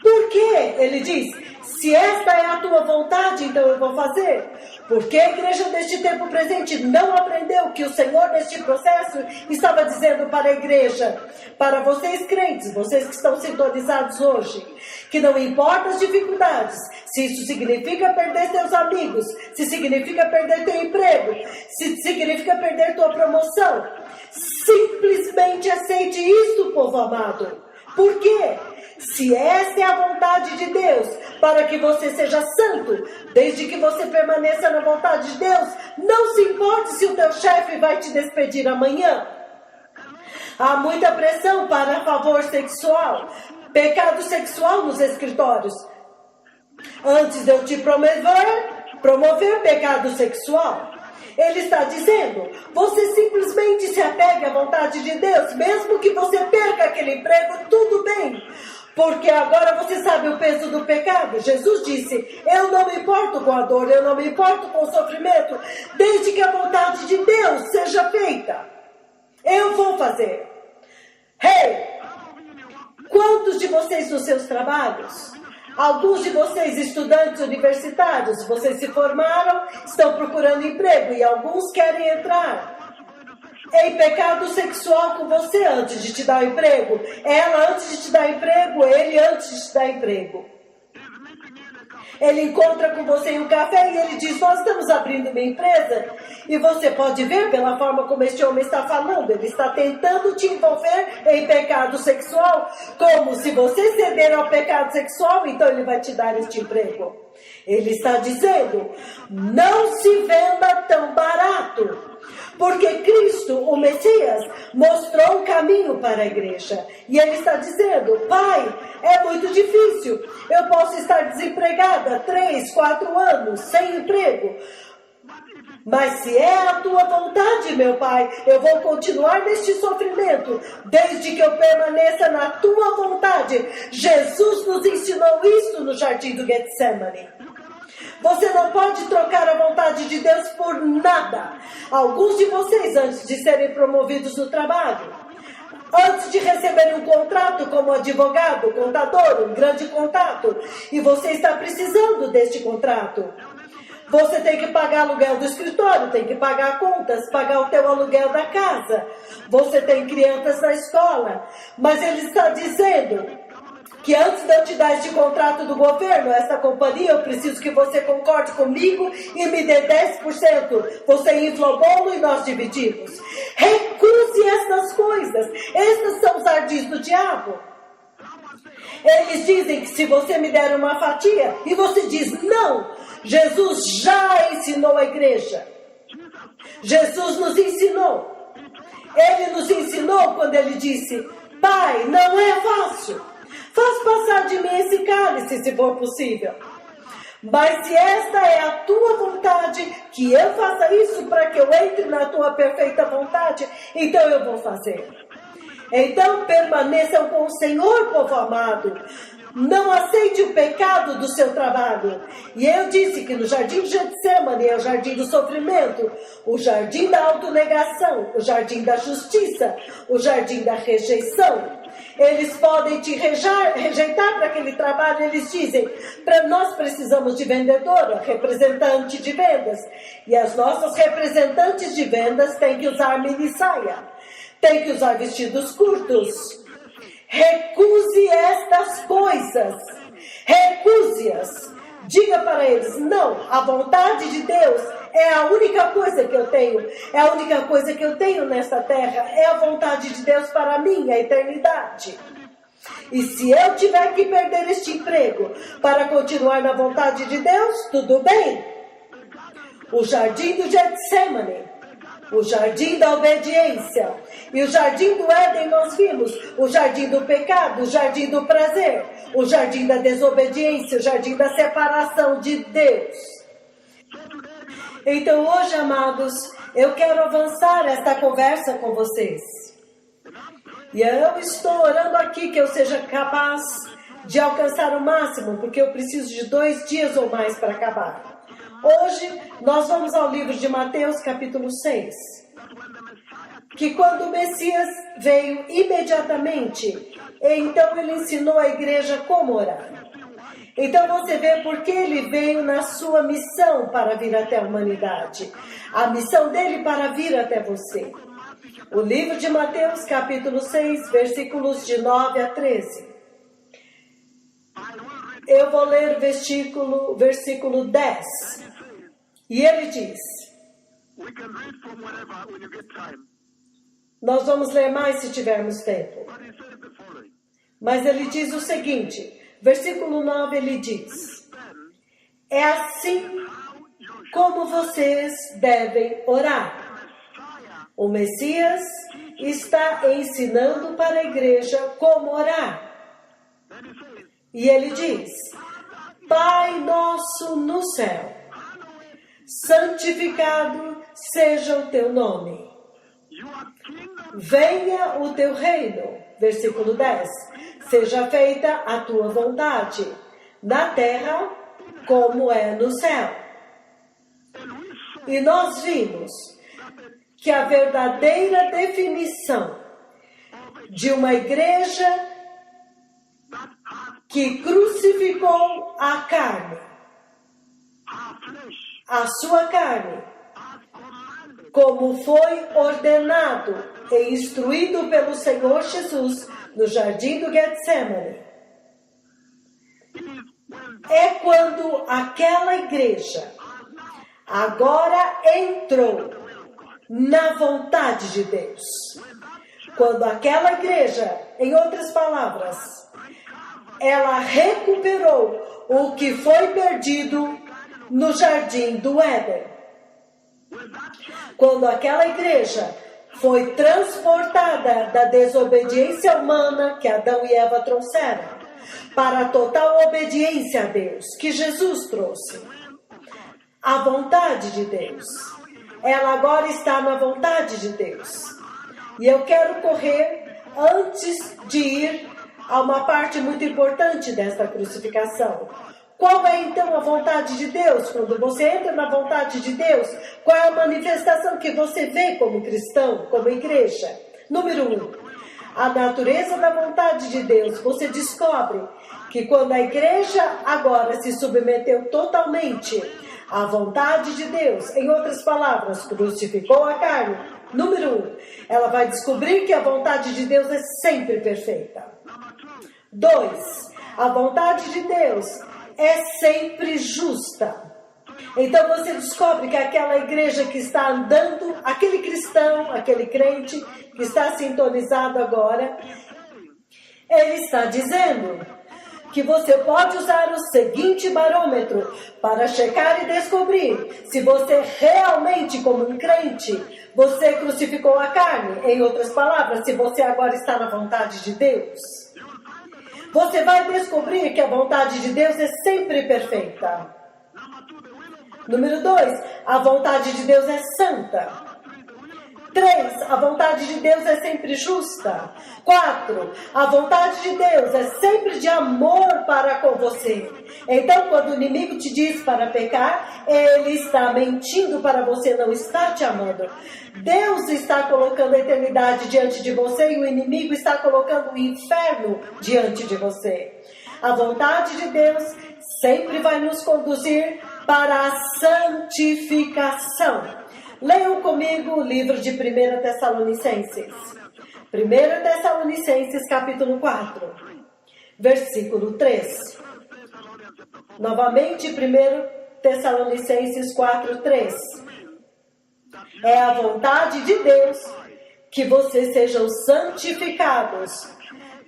S1: por que ele diz, se esta é a tua vontade, então eu vou fazer? Porque a igreja deste tempo presente não aprendeu que o Senhor neste processo estava dizendo para a igreja, para vocês crentes, vocês que estão sintonizados hoje, que não importa as dificuldades, se isso significa perder teus amigos, se significa perder teu emprego, se significa perder tua promoção, simplesmente aceite isto, povo amado. Por quê? Se essa é a vontade de Deus, para que você seja santo, desde que você permaneça na vontade de Deus, não se importe se o teu chefe vai te despedir amanhã. Há muita pressão para favor sexual, pecado sexual nos escritórios. Antes de eu te promover pecado sexual, ele está dizendo, você simplesmente se apegue à vontade de Deus, mesmo que você perca aquele emprego, tudo bem. Porque agora você sabe o peso do pecado. Jesus disse, eu não me importo com a dor, eu não me importo com o sofrimento, desde que a vontade de Deus seja feita. Eu vou fazer. Hey, quantos de vocês nos seus trabalhos? Alguns de vocês, estudantes universitários, vocês se formaram, estão procurando emprego e alguns querem entrar em pecado sexual com você antes de te dar emprego. Ela antes de te dar emprego, ele antes de te dar emprego. Ele encontra com você em um café e ele diz, nós estamos abrindo uma empresa. E você pode ver pela forma como este homem está falando. Ele está tentando te envolver em pecado sexual. Como se você ceder ao pecado sexual, então ele vai te dar este emprego. Ele está dizendo, não se venda tão barato. Porque Cristo, o Messias, mostrou um caminho para a igreja. E ele está dizendo, Pai, é muito difícil. Eu posso estar desempregada 3, 4 anos, sem emprego. Mas se é a tua vontade, meu Pai, eu vou continuar neste sofrimento, desde que eu permaneça na tua vontade. Jesus nos ensinou isso no jardim do Getsemane. Você não pode trocar a vontade de Deus por nada. Alguns de vocês, antes de serem promovidos no trabalho, antes de receberem um contrato como advogado, contador, um grande contato, e você está precisando deste contrato, você tem que pagar aluguel do escritório, tem que pagar contas, pagar o teu aluguel da casa. Você tem crianças na escola, mas ele está dizendo que antes de eu te dar este contrato do governo, essa companhia, eu preciso que você concorde comigo e me dê 10%. Você infla o bolo e nós dividimos. Recuse essas coisas. Esses são os ardis do diabo. Eles dizem que se você me der uma fatia, e você diz não, Jesus já ensinou a igreja. Jesus nos ensinou. Ele nos ensinou quando ele disse, Pai, não é fácil. Faz passar de mim esse cálice, se for possível. Mas se esta é a tua vontade, que eu faça isso para que eu entre na tua perfeita vontade, então eu vou fazer. Então permaneçam com o Senhor, povo amado. Não aceite o pecado do seu trabalho. E eu disse que no jardim de Getsemane é o jardim do sofrimento, o jardim da autonegação, o jardim da justiça, o jardim da rejeição. Eles podem te rejeitar para aquele trabalho. Eles dizem, nós precisamos de vendedora, representante de vendas. E as nossas representantes de vendas têm que usar mini saia, têm que usar vestidos curtos. Recuse estas coisas. Recuse-as. Diga para eles, não, a vontade de Deus é a única coisa que eu tenho. É a única coisa que eu tenho nesta terra. É a vontade de Deus para mim, a eternidade. E se eu tiver que perder este emprego para continuar na vontade de Deus, tudo bem. O jardim do Getsemane, o jardim da obediência e o jardim do Éden nós vimos, o jardim do pecado, o jardim do prazer, o jardim da desobediência, o jardim da separação de Deus. Então hoje, amados, eu quero avançar esta conversa com vocês. E eu estou orando aqui que eu seja capaz de alcançar o máximo, porque eu preciso de 2 dias ou mais para acabar. Hoje, nós vamos ao livro de Mateus, capítulo 6. Que quando o Messias veio imediatamente, então ele ensinou a igreja como orar. Então você vê porque ele veio na sua missão para vir até a humanidade. A missão dele para vir até você. O livro de Mateus, capítulo 6, versículos de 9 a 13. Eu vou ler o versículo 10. E ele diz... Nós vamos ler mais se tivermos tempo. Mas ele diz o seguinte, versículo 9 ele diz... É assim como vocês devem orar. O Messias está ensinando para a igreja como orar. E ele diz, Pai nosso no céu, santificado seja o teu nome. Venha o teu reino. Versículo 10. Seja feita a tua vontade, na terra como é no céu. E nós vimos que a verdadeira definição de uma igreja que crucificou a carne, a sua carne, como foi ordenado e instruído pelo Senhor Jesus no jardim do Getsemane, é quando aquela igreja agora entrou na vontade de Deus. Quando aquela igreja, em outras palavras, ela recuperou o que foi perdido no jardim do Éden. Quando aquela igreja foi transportada da desobediência humana que Adão e Eva trouxeram para a total obediência a Deus, que Jesus trouxe. A vontade de Deus. Ela agora está na vontade de Deus. E eu quero correr antes de ir a uma parte muito importante desta crucificação. Qual é então a vontade de Deus? Quando você entra na vontade de Deus, qual é a manifestação que você vê como cristão, como igreja? Número 1, a natureza da vontade de Deus. Você descobre que quando a igreja agora se submeteu totalmente à vontade de Deus, em outras palavras, crucificou a carne. Número 1, ela vai descobrir que a vontade de Deus é sempre perfeita. 2, a vontade de Deus é sempre justa. Então você descobre que aquela igreja que está andando, aquele cristão, aquele crente que está sintonizado agora, ele está dizendo que você pode usar o seguinte barômetro para checar e descobrir se você realmente, como um crente, você crucificou a carne. Em outras palavras, se você agora está na vontade de Deus. Você vai descobrir que a vontade de Deus é sempre perfeita. Número 2, a vontade de Deus é santa. 3, a vontade de Deus é sempre justa. 4, a vontade de Deus é sempre de amor para com você. Então, quando o inimigo te diz para pecar, ele está mentindo para você, não está te amando. Deus está colocando a eternidade diante de você e o inimigo está colocando o inferno diante de você. A vontade de Deus sempre vai nos conduzir para a santificação. Leiam comigo o livro de 1 Tessalonicenses. 1 Tessalonicenses, capítulo 4, versículo 3. Novamente, 1 Tessalonicenses 4:3. É a vontade de Deus que vocês sejam santificados,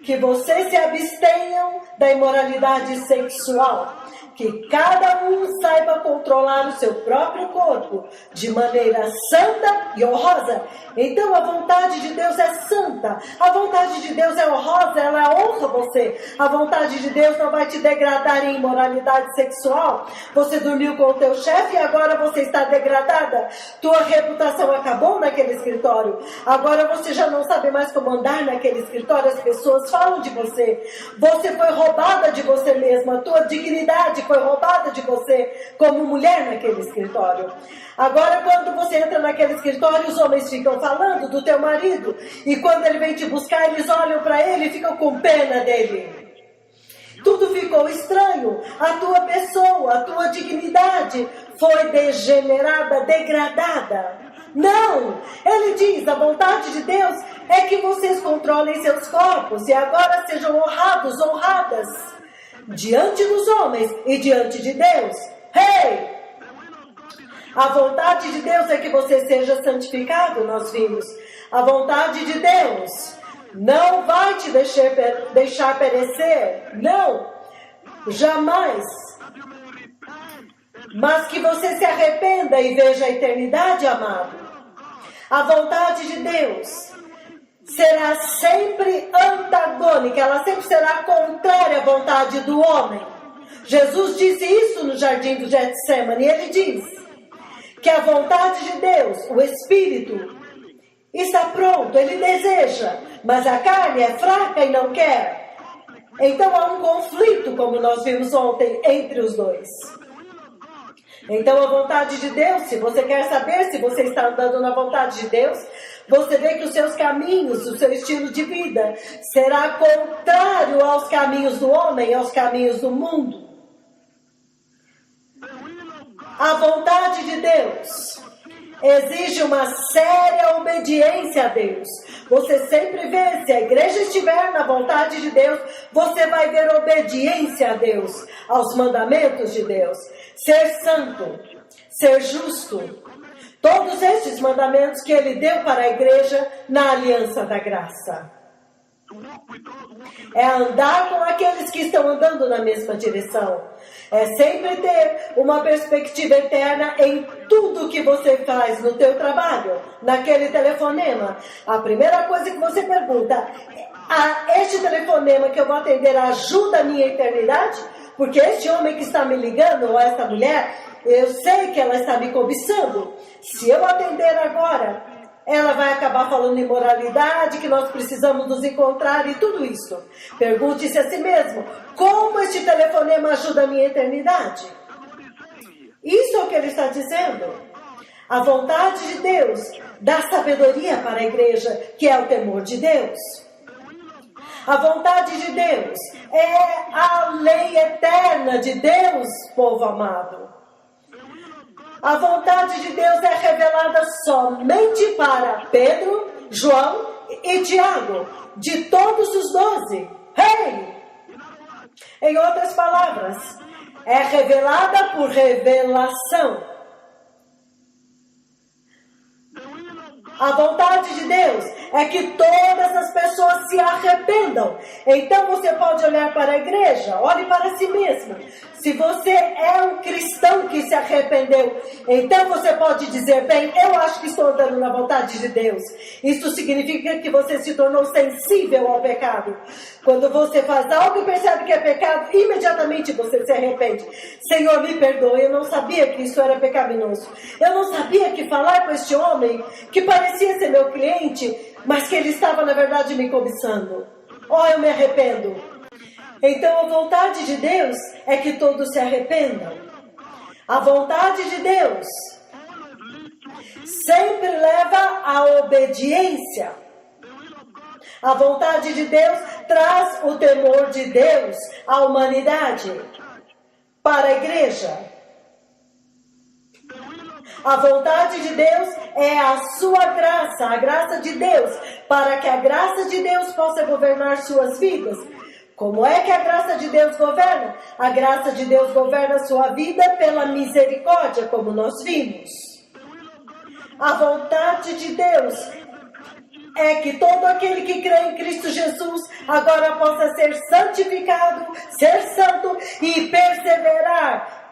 S1: que vocês se abstenham da imoralidade sexual, que cada um saiba controlar o seu próprio corpo de maneira santa e honrosa. Então a vontade de Deus é santa, a vontade de Deus é honrosa, ela honra você. A vontade de Deus não vai te degradar em imoralidade sexual. Você dormiu com o teu chefe e agora você está degradada. Tua reputação acabou naquele escritório. Agora você já não sabe mais como andar naquele escritório. As pessoas falam de você. Você foi roubada de você mesma. A tua dignidade foi roubada de você como mulher naquele escritório. Agora, quando você entra naquele escritório, os homens ficam falando do teu marido. E quando ele vem te buscar, eles olham para ele e ficam com pena dele. Tudo ficou estranho. A tua pessoa, a tua dignidade foi degenerada, degradada. Não! Ele diz, a vontade de Deus é que vocês controlem seus corpos e agora sejam honrados, honradas diante dos homens e diante de Deus. Hey! A vontade de Deus é que você seja santificado, nós vimos. A vontade de Deus não vai te deixar perecer. Não. Jamais. Mas que você se arrependa e veja a eternidade, amado. A vontade de Deus será sempre antagônica. Ela sempre será contrária à vontade do homem. Jesus disse isso no jardim do Getsemane. Ele diz que a vontade de Deus, o Espírito, está pronto, ele deseja, mas a carne é fraca e não quer. Então há um conflito, como nós vimos ontem, entre os dois. Então a vontade de Deus, se você quer saber se você está andando na vontade de Deus, você vê que os seus caminhos, o seu estilo de vida, será contrário aos caminhos do homem, aos caminhos do mundo. A vontade de Deus exige uma séria obediência a Deus. Você sempre vê, se a igreja estiver na vontade de Deus, você vai ver obediência a Deus, aos mandamentos de Deus. Ser santo, ser justo. Todos estes mandamentos que ele deu para a igreja na aliança da graça. É andar com aqueles que estão andando na mesma direção. É sempre ter uma perspectiva eterna em tudo que você faz no teu trabalho, naquele telefonema. A primeira coisa que você pergunta, este telefonema que eu vou atender ajuda a minha eternidade? Porque este homem que está me ligando, ou esta mulher, eu sei que ela está me cobiçando. Se eu atender agora, ela vai acabar falando imoralidade, que nós precisamos nos encontrar e tudo isso. Pergunte-se a si mesmo, como este telefonema ajuda a minha eternidade? Isso é o que ele está dizendo. A vontade de Deus dá sabedoria para a igreja, que é o temor de Deus. A vontade de Deus é a lei eterna de Deus, povo amado. A vontade de Deus é revelada somente para Pedro, João e Tiago, de todos os 12. Hey! Em outras palavras, é revelada por revelação. A vontade de Deus é que todas as pessoas se arrependam. Então você pode olhar para a igreja, olhe para si mesmo. Se você é um cristão que se arrependeu, então você pode dizer, bem, eu acho que estou andando na vontade de Deus. Isso significa que você se tornou sensível ao pecado. Quando você faz algo e percebe que é pecado, imediatamente você se arrepende. Senhor, me perdoe, eu não sabia que isso era pecaminoso. Eu não sabia que falar com este homem, que parecia ser meu cliente, mas que ele estava, na verdade, me cobiçando. Oh, eu me arrependo. Então, a vontade de Deus é que todos se arrependam. A vontade de Deus sempre leva à obediência. A vontade de Deus traz o temor de Deus à humanidade, para a igreja. A vontade de Deus é a sua graça, a graça de Deus, para que a graça de Deus possa governar suas vidas. Como é que a graça de Deus governa? A graça de Deus governa a sua vida pela misericórdia, como nós vimos. A vontade de Deus é que todo aquele que crê em Cristo Jesus agora possa ser santificado, ser santo e perseverar,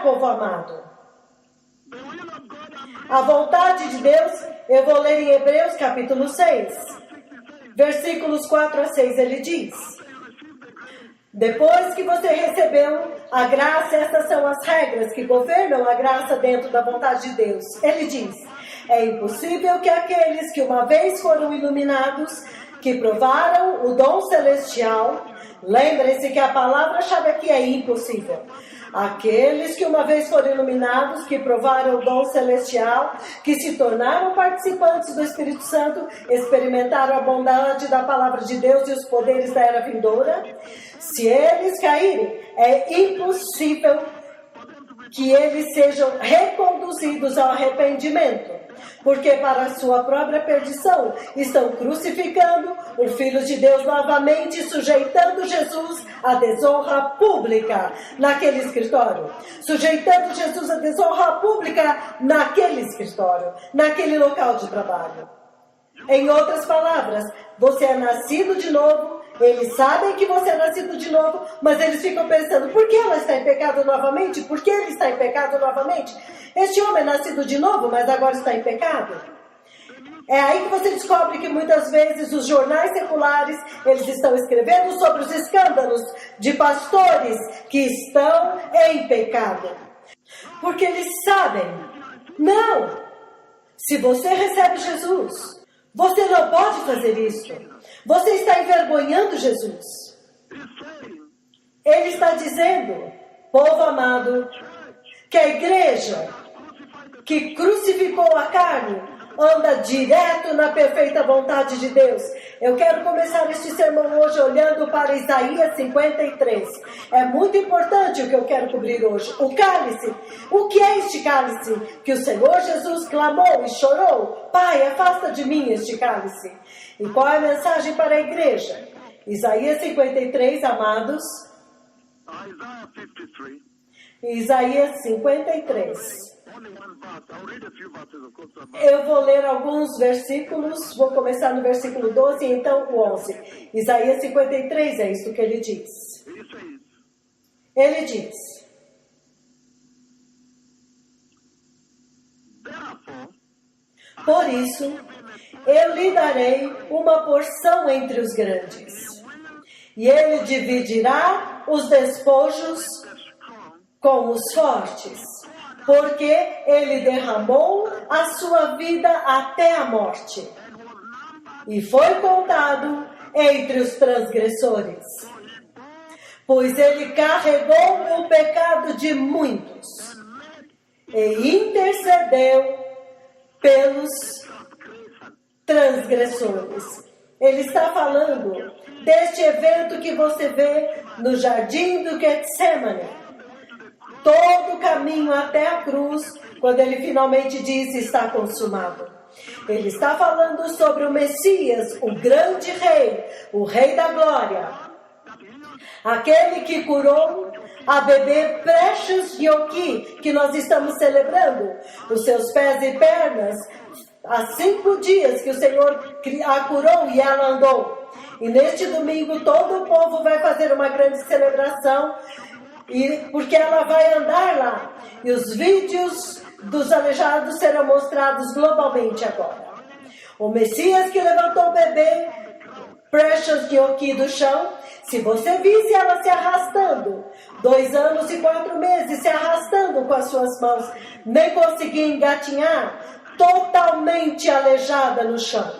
S1: povo amado. A vontade de Deus, eu vou ler em Hebreus capítulo 6, versículos 4 a 6, ele diz: depois que você recebeu a graça, essas são as regras que governam a graça dentro da vontade de Deus. Ele diz: é impossível que aqueles que uma vez foram iluminados, que provaram o dom celestial, lembrem-se que a palavra-chave aqui é impossível. Aqueles que uma vez foram iluminados, que provaram o dom celestial, que se tornaram participantes do Espírito Santo, experimentaram a bondade da palavra de Deus e os poderes da era vindoura, se eles caírem, é impossível que eles sejam reconduzidos ao arrependimento, porque para a sua própria perdição estão crucificando o Filho de Deus novamente, sujeitando Jesus à desonra pública naquele escritório. Sujeitando Jesus à desonra pública naquele escritório, naquele local de trabalho. Em outras palavras, você é nascido de novo. Eles sabem que você é nascido de novo, mas eles ficam pensando: por que ela está em pecado novamente? Por que ele está em pecado novamente? Este homem é nascido de novo, mas agora está em pecado. É aí que você descobre que muitas vezes os jornais seculares, eles estão escrevendo sobre os escândalos de pastores que estão em pecado. Porque eles sabem, não, se você recebe Jesus, você não pode fazer isso. Você está envergonhando Jesus. Ele está dizendo, povo amado, que a igreja que crucificou a carne anda direto na perfeita vontade de Deus. Eu quero começar este sermão hoje olhando para Isaías 53. É muito importante o que eu quero cobrir hoje. O cálice. O que é este cálice? Que o Senhor Jesus clamou e chorou: Pai, afasta de mim este cálice. E qual é a mensagem para a igreja? Isaías 53, amados. Isaías 53. Eu vou ler alguns versículos, vou começar no versículo 12 e então o 11. Isaías 53 é isso que ele diz. Ele diz: por isso, eu lhe darei uma porção entre os grandes, e ele dividirá os despojos com os fortes, porque ele derramou a sua vida até a morte, e foi contado entre os transgressores. Pois ele carregou o pecado de muitos, e intercedeu pelos transgressores. Ele está falando deste evento que você vê no jardim do Getsemane. Todo o caminho até a cruz, quando ele finalmente diz: está consumado. Ele está falando sobre o Messias, o grande rei, o rei da glória. Aquele que curou a bebê Precious Yoki, que nós estamos celebrando, os seus pés e pernas, há 5 dias que o Senhor a curou e ela andou. E neste domingo todo o povo vai fazer uma grande celebração, porque ela vai andar lá. E os vídeos dos aleijados serão mostrados globalmente agora. O Messias que levantou o bebê Precious Yoki do chão, se você visse ela se arrastando, 2 anos e 4 meses se arrastando com as suas mãos, nem conseguia engatinhar, totalmente aleijada no chão.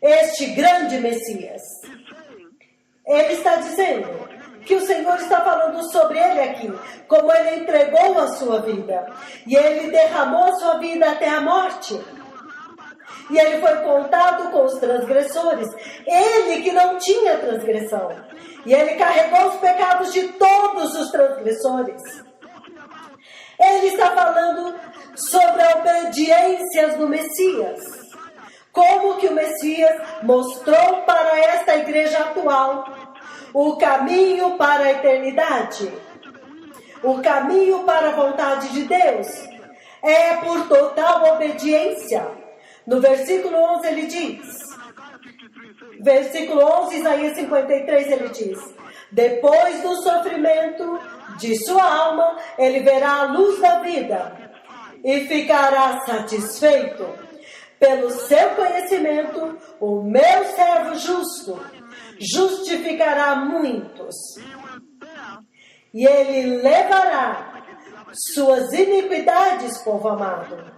S1: Este grande Messias, ele está dizendo que o Senhor está falando sobre ele aqui, como ele entregou a sua vida, e ele derramou a sua vida até a morte. E ele foi contado com os transgressores. Ele que não tinha transgressão. E ele carregou os pecados de todos os transgressores. Ele está falando sobre a obediência do Messias. como que o Messias mostrou para esta igreja atual o caminho para a eternidade, o caminho para a vontade de Deus. É por total obediência. No versículo 11 ele diz, versículo 11, Isaías 53, ele diz: depois do sofrimento de sua alma, ele verá a luz da vida e ficará satisfeito. Pelo seu conhecimento, o meu servo justo justificará muitos, e ele levará suas iniquidades, povo amado.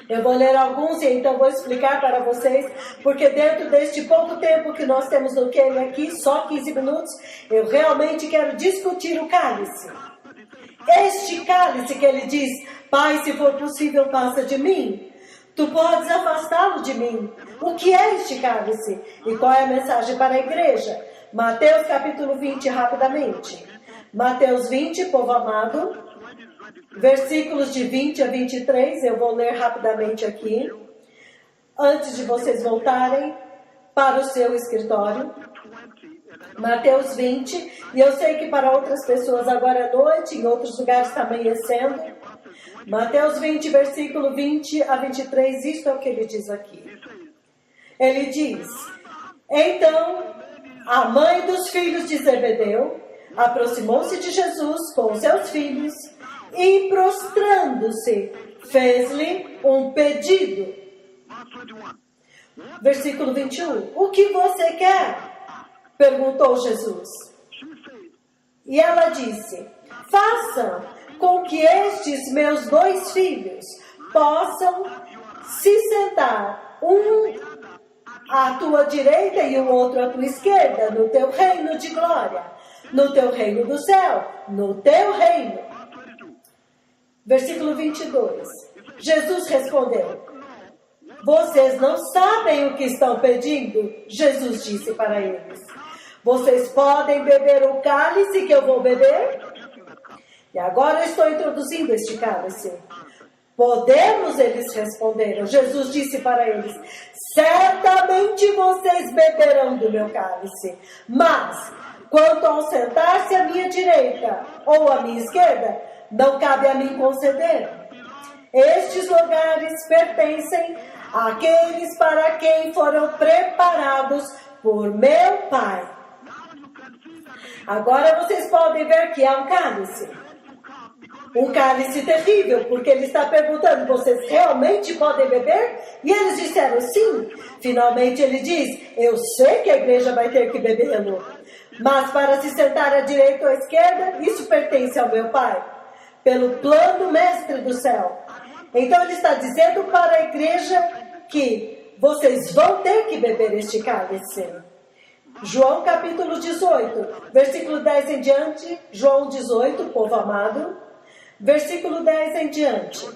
S1: Eu vou ler alguns e então vou explicar para vocês, porque dentro deste pouco tempo que nós temos no Quênia aqui, só 15 minutos, eu realmente quero discutir o cálice. Este cálice que ele diz: Pai, se for possível, passa de mim. Tu podes afastá-lo de mim. O que é este cálice? E qual é a mensagem para a igreja? Mateus capítulo 20, rapidamente. Mateus 20, povo amado, versículos de 20 a 23, eu vou ler rapidamente aqui, antes de vocês voltarem para o seu escritório. Mateus 20, e eu sei que para outras pessoas agora é noite, em outros lugares está amanhecendo. Mateus 20, versículo 20 a 23, isto é o que ele diz aqui. Ele diz: então, a mãe dos filhos de Zebedeu aproximou-se de Jesus com seus filhos e, prostrando-se, fez-lhe um pedido. Versículo 21. O que você quer? Perguntou Jesus. E ela disse: façam com que estes meus 2 filhos possam se sentar, um à tua direita e o outro à tua esquerda, no teu reino de glória, no teu reino do céu, no teu reino. Versículo 22. Jesus respondeu: vocês não sabem o que estão pedindo? Jesus disse para eles: vocês podem beber o cálice que eu vou beber? E agora eu estou introduzindo este cálice. Podemos, eles responderam. Jesus disse para eles: certamente vocês beberão do meu cálice, mas quanto ao sentar-se à minha direita ou à minha esquerda, não cabe a mim conceder. Estes lugares pertencem àqueles para quem foram preparados por meu Pai. Agora vocês podem ver que há um cálice. Um cálice terrível, porque ele está perguntando: vocês realmente podem beber? E eles disseram sim. Finalmente ele diz: eu sei que a igreja vai ter que bebê-lo, mas para se sentar à direita ou à esquerda, isso pertence ao meu Pai, pelo plano mestre do céu. Então ele está dizendo para a igreja que vocês vão ter que beber este cálice. João capítulo 18, versículo 10 em diante. João 18, povo amado, versículo 10 em diante.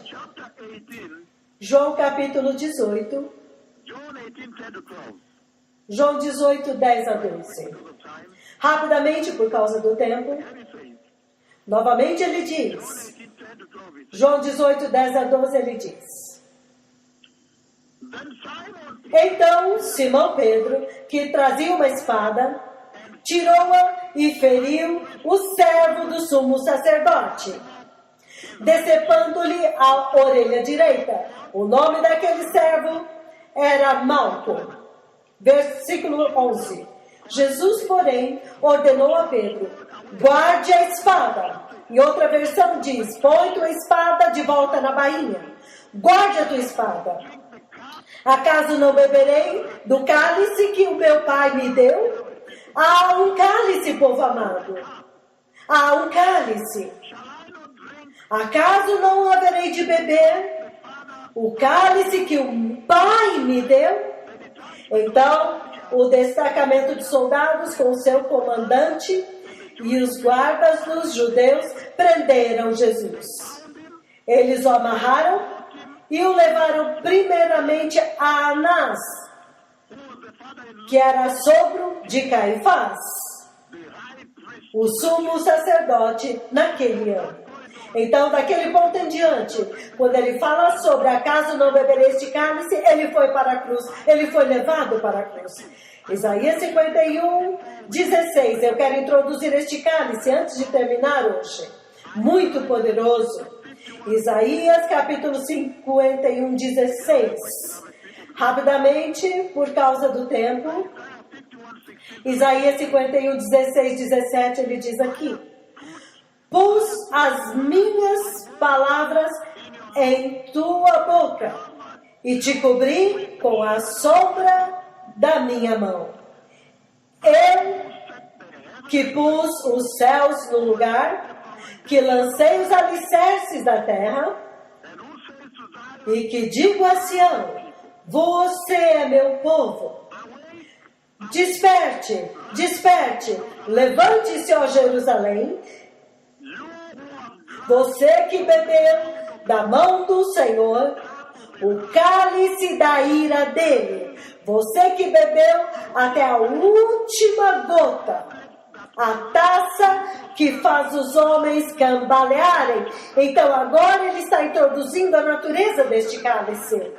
S1: João capítulo 18. João 18, 10 a 12. Rapidamente, por causa do tempo. Novamente ele diz. João 18, 10 a 12, ele diz: então Simão Pedro, que trazia uma espada, tirou-a e feriu o servo do sumo sacerdote, decepando-lhe a orelha direita. O nome daquele servo era Malco. Versículo 11. Jesus, porém, ordenou a Pedro: guarde a espada. Em outra versão diz: põe tua espada de volta na bainha. Guarde a tua espada. Acaso não beberei do cálice que o meu Pai me deu? Há um cálice, povo amado. Há um cálice. Acaso não haverei de beber o cálice que o Pai me deu? Então, o destacamento de soldados com seu comandante e os guardas dos judeus prenderam Jesus. Eles o amarraram e o levaram primeiramente a Anás, que era sogro de Caifás, o sumo sacerdote naquele ano. Então, daquele ponto em diante, quando ele fala sobre acaso não bebereis de cálice, ele foi para a cruz, ele foi levado para a cruz. Isaías 51, 16. Eu quero introduzir este cálice antes de terminar hoje. Muito poderoso. Isaías capítulo 51, 16. Rapidamente, por causa do tempo. Isaías 51, 16, 17, ele diz aqui: pus as minhas palavras em tua boca e te cobri com a sombra da minha mão. Eu que pus os céus no lugar, que lancei os alicerces da terra, e que digo a Sião: você é meu povo. Desperte, desperte, levante-se, ó Jerusalém, você que bebeu da mão do Senhor o cálice da ira dele, você que bebeu até a última gota, a taça que faz os homens cambalearem. Então agora ele está introduzindo a natureza deste cálice,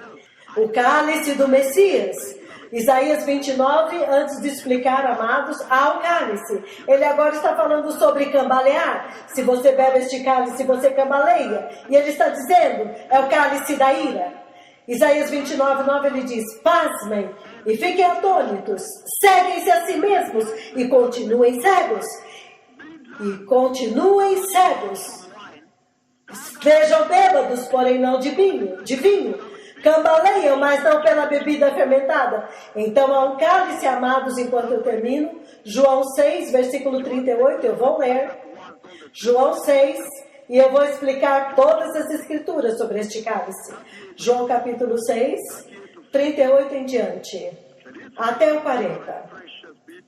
S1: o cálice do Messias. Isaías 29, antes de explicar, amados, ao cálice. Ele agora está falando sobre cambalear. Se você bebe este cálice, você cambaleia. E ele está dizendo, é o cálice da ira. Isaías 29, 9, ele diz: pasmem e fiquem atônitos, ceguem-se a si mesmos e continuem cegos. E continuem cegos. Estejam bêbados, porém não de vinho. Cambaleiam, mas não pela bebida fermentada. Então há um cálice, amados, enquanto eu termino. João 6, versículo 38, eu vou ler. João 6, e eu vou explicar todas as escrituras sobre este cálice. João capítulo 6, 38 em diante, até o 40.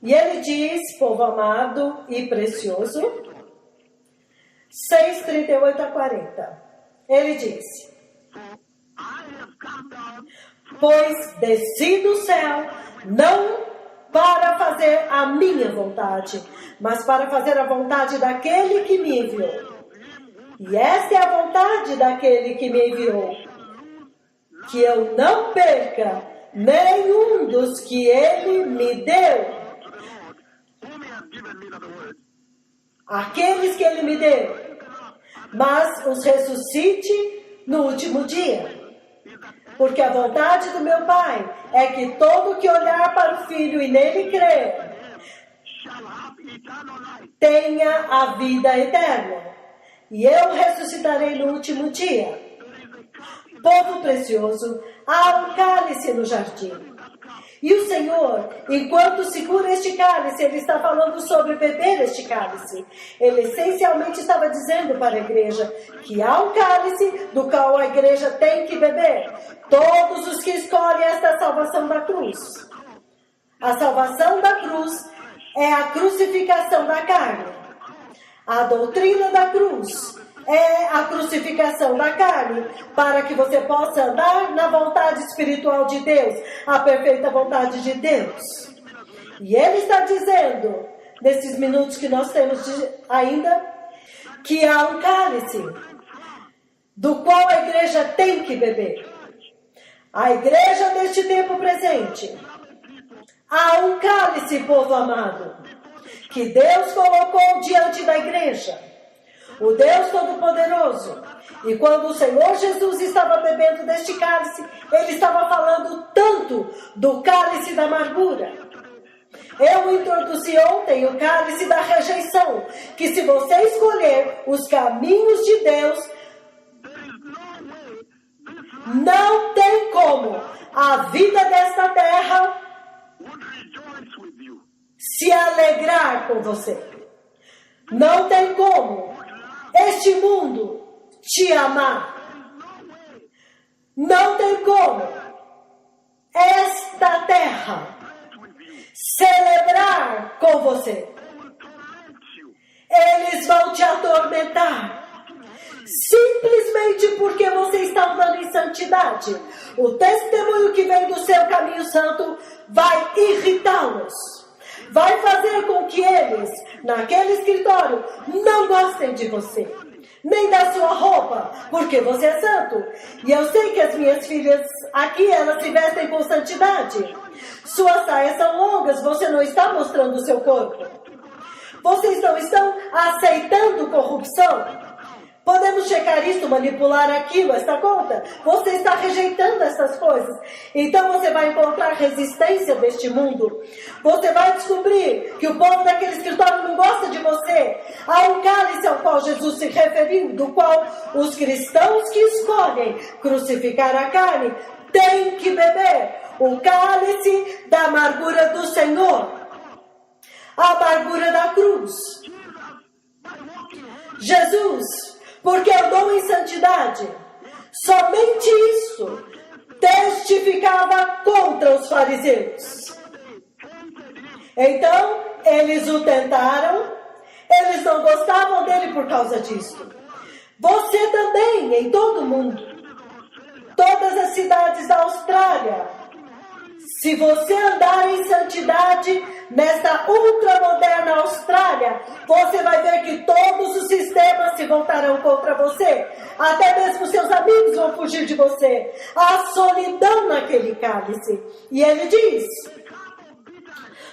S1: E ele diz, povo amado e precioso, 6, 38 a 40. Ele diz: pois desci do céu, não para fazer a minha vontade, mas para fazer a vontade daquele que me enviou. E esta é a vontade daquele que me enviou, que eu não perca nenhum dos que ele me deu. Aqueles que ele me deu, mas os ressuscite no último dia. Porque a vontade do meu Pai é que todo que olhar para o Filho e nele crer tenha a vida eterna. E eu ressuscitarei no último dia. Povo precioso, há um cálice no jardim. E o Senhor, enquanto segura este cálice, Ele está falando sobre beber este cálice. Ele essencialmente estava dizendo para a igreja que há um cálice do qual a igreja tem que beber. Todos os que escolhem esta salvação da cruz. A salvação da cruz é a crucificação da carne. A doutrina da cruz é a crucificação da carne, para que você possa andar na vontade espiritual de Deus, a perfeita vontade de Deus. E Ele está dizendo, nesses minutos que nós temos ainda, que há um cálice, do qual a igreja tem que beber. A igreja deste tempo presente, há um cálice, povo amado, que Deus colocou diante da igreja. O Deus Todo-Poderoso. E quando o Senhor Jesus estava bebendo deste cálice, Ele estava falando tanto do cálice da amargura. Eu introduzi ontem o cálice da rejeição, que se você escolher os caminhos de Deus, não tem como a vida desta terra se alegrar com você. Não tem como este mundo te amar. Não tem como esta terra celebrar com você. Eles vão te atormentar simplesmente porque você está andando em santidade. O testemunho que vem do seu caminho santo vai irritá-los. Vai fazer com que eles, naquele escritório, não gostem de você. nem da sua roupa, porque você é santo. E eu sei que as minhas filhas aqui, elas se vestem com santidade. Suas saias são longas, você não está mostrando o seu corpo. Vocês não estão aceitando corrupção. Podemos checar isso, manipular aquilo, esta conta. Você está rejeitando essas coisas. Então você vai encontrar resistência deste mundo. Você vai descobrir que o povo daquele escritório não gosta de você. Há um cálice ao qual Jesus se referiu, do qual os cristãos que escolhem crucificar a carne têm que beber. O cálice da amargura do Senhor. A amargura da cruz. Jesus, porque andou em santidade, somente isso testificava contra os fariseus. Então, eles o tentaram, eles não gostavam dele por causa disso. Você também, em todo o mundo, todas as cidades da Austrália, se você andar em santidade nesta ultramoderna Austrália, você vai ver que todos os sistemas se voltarão contra você. Até mesmo seus amigos vão fugir de você. Há solidão naquele cálice. E ele diz,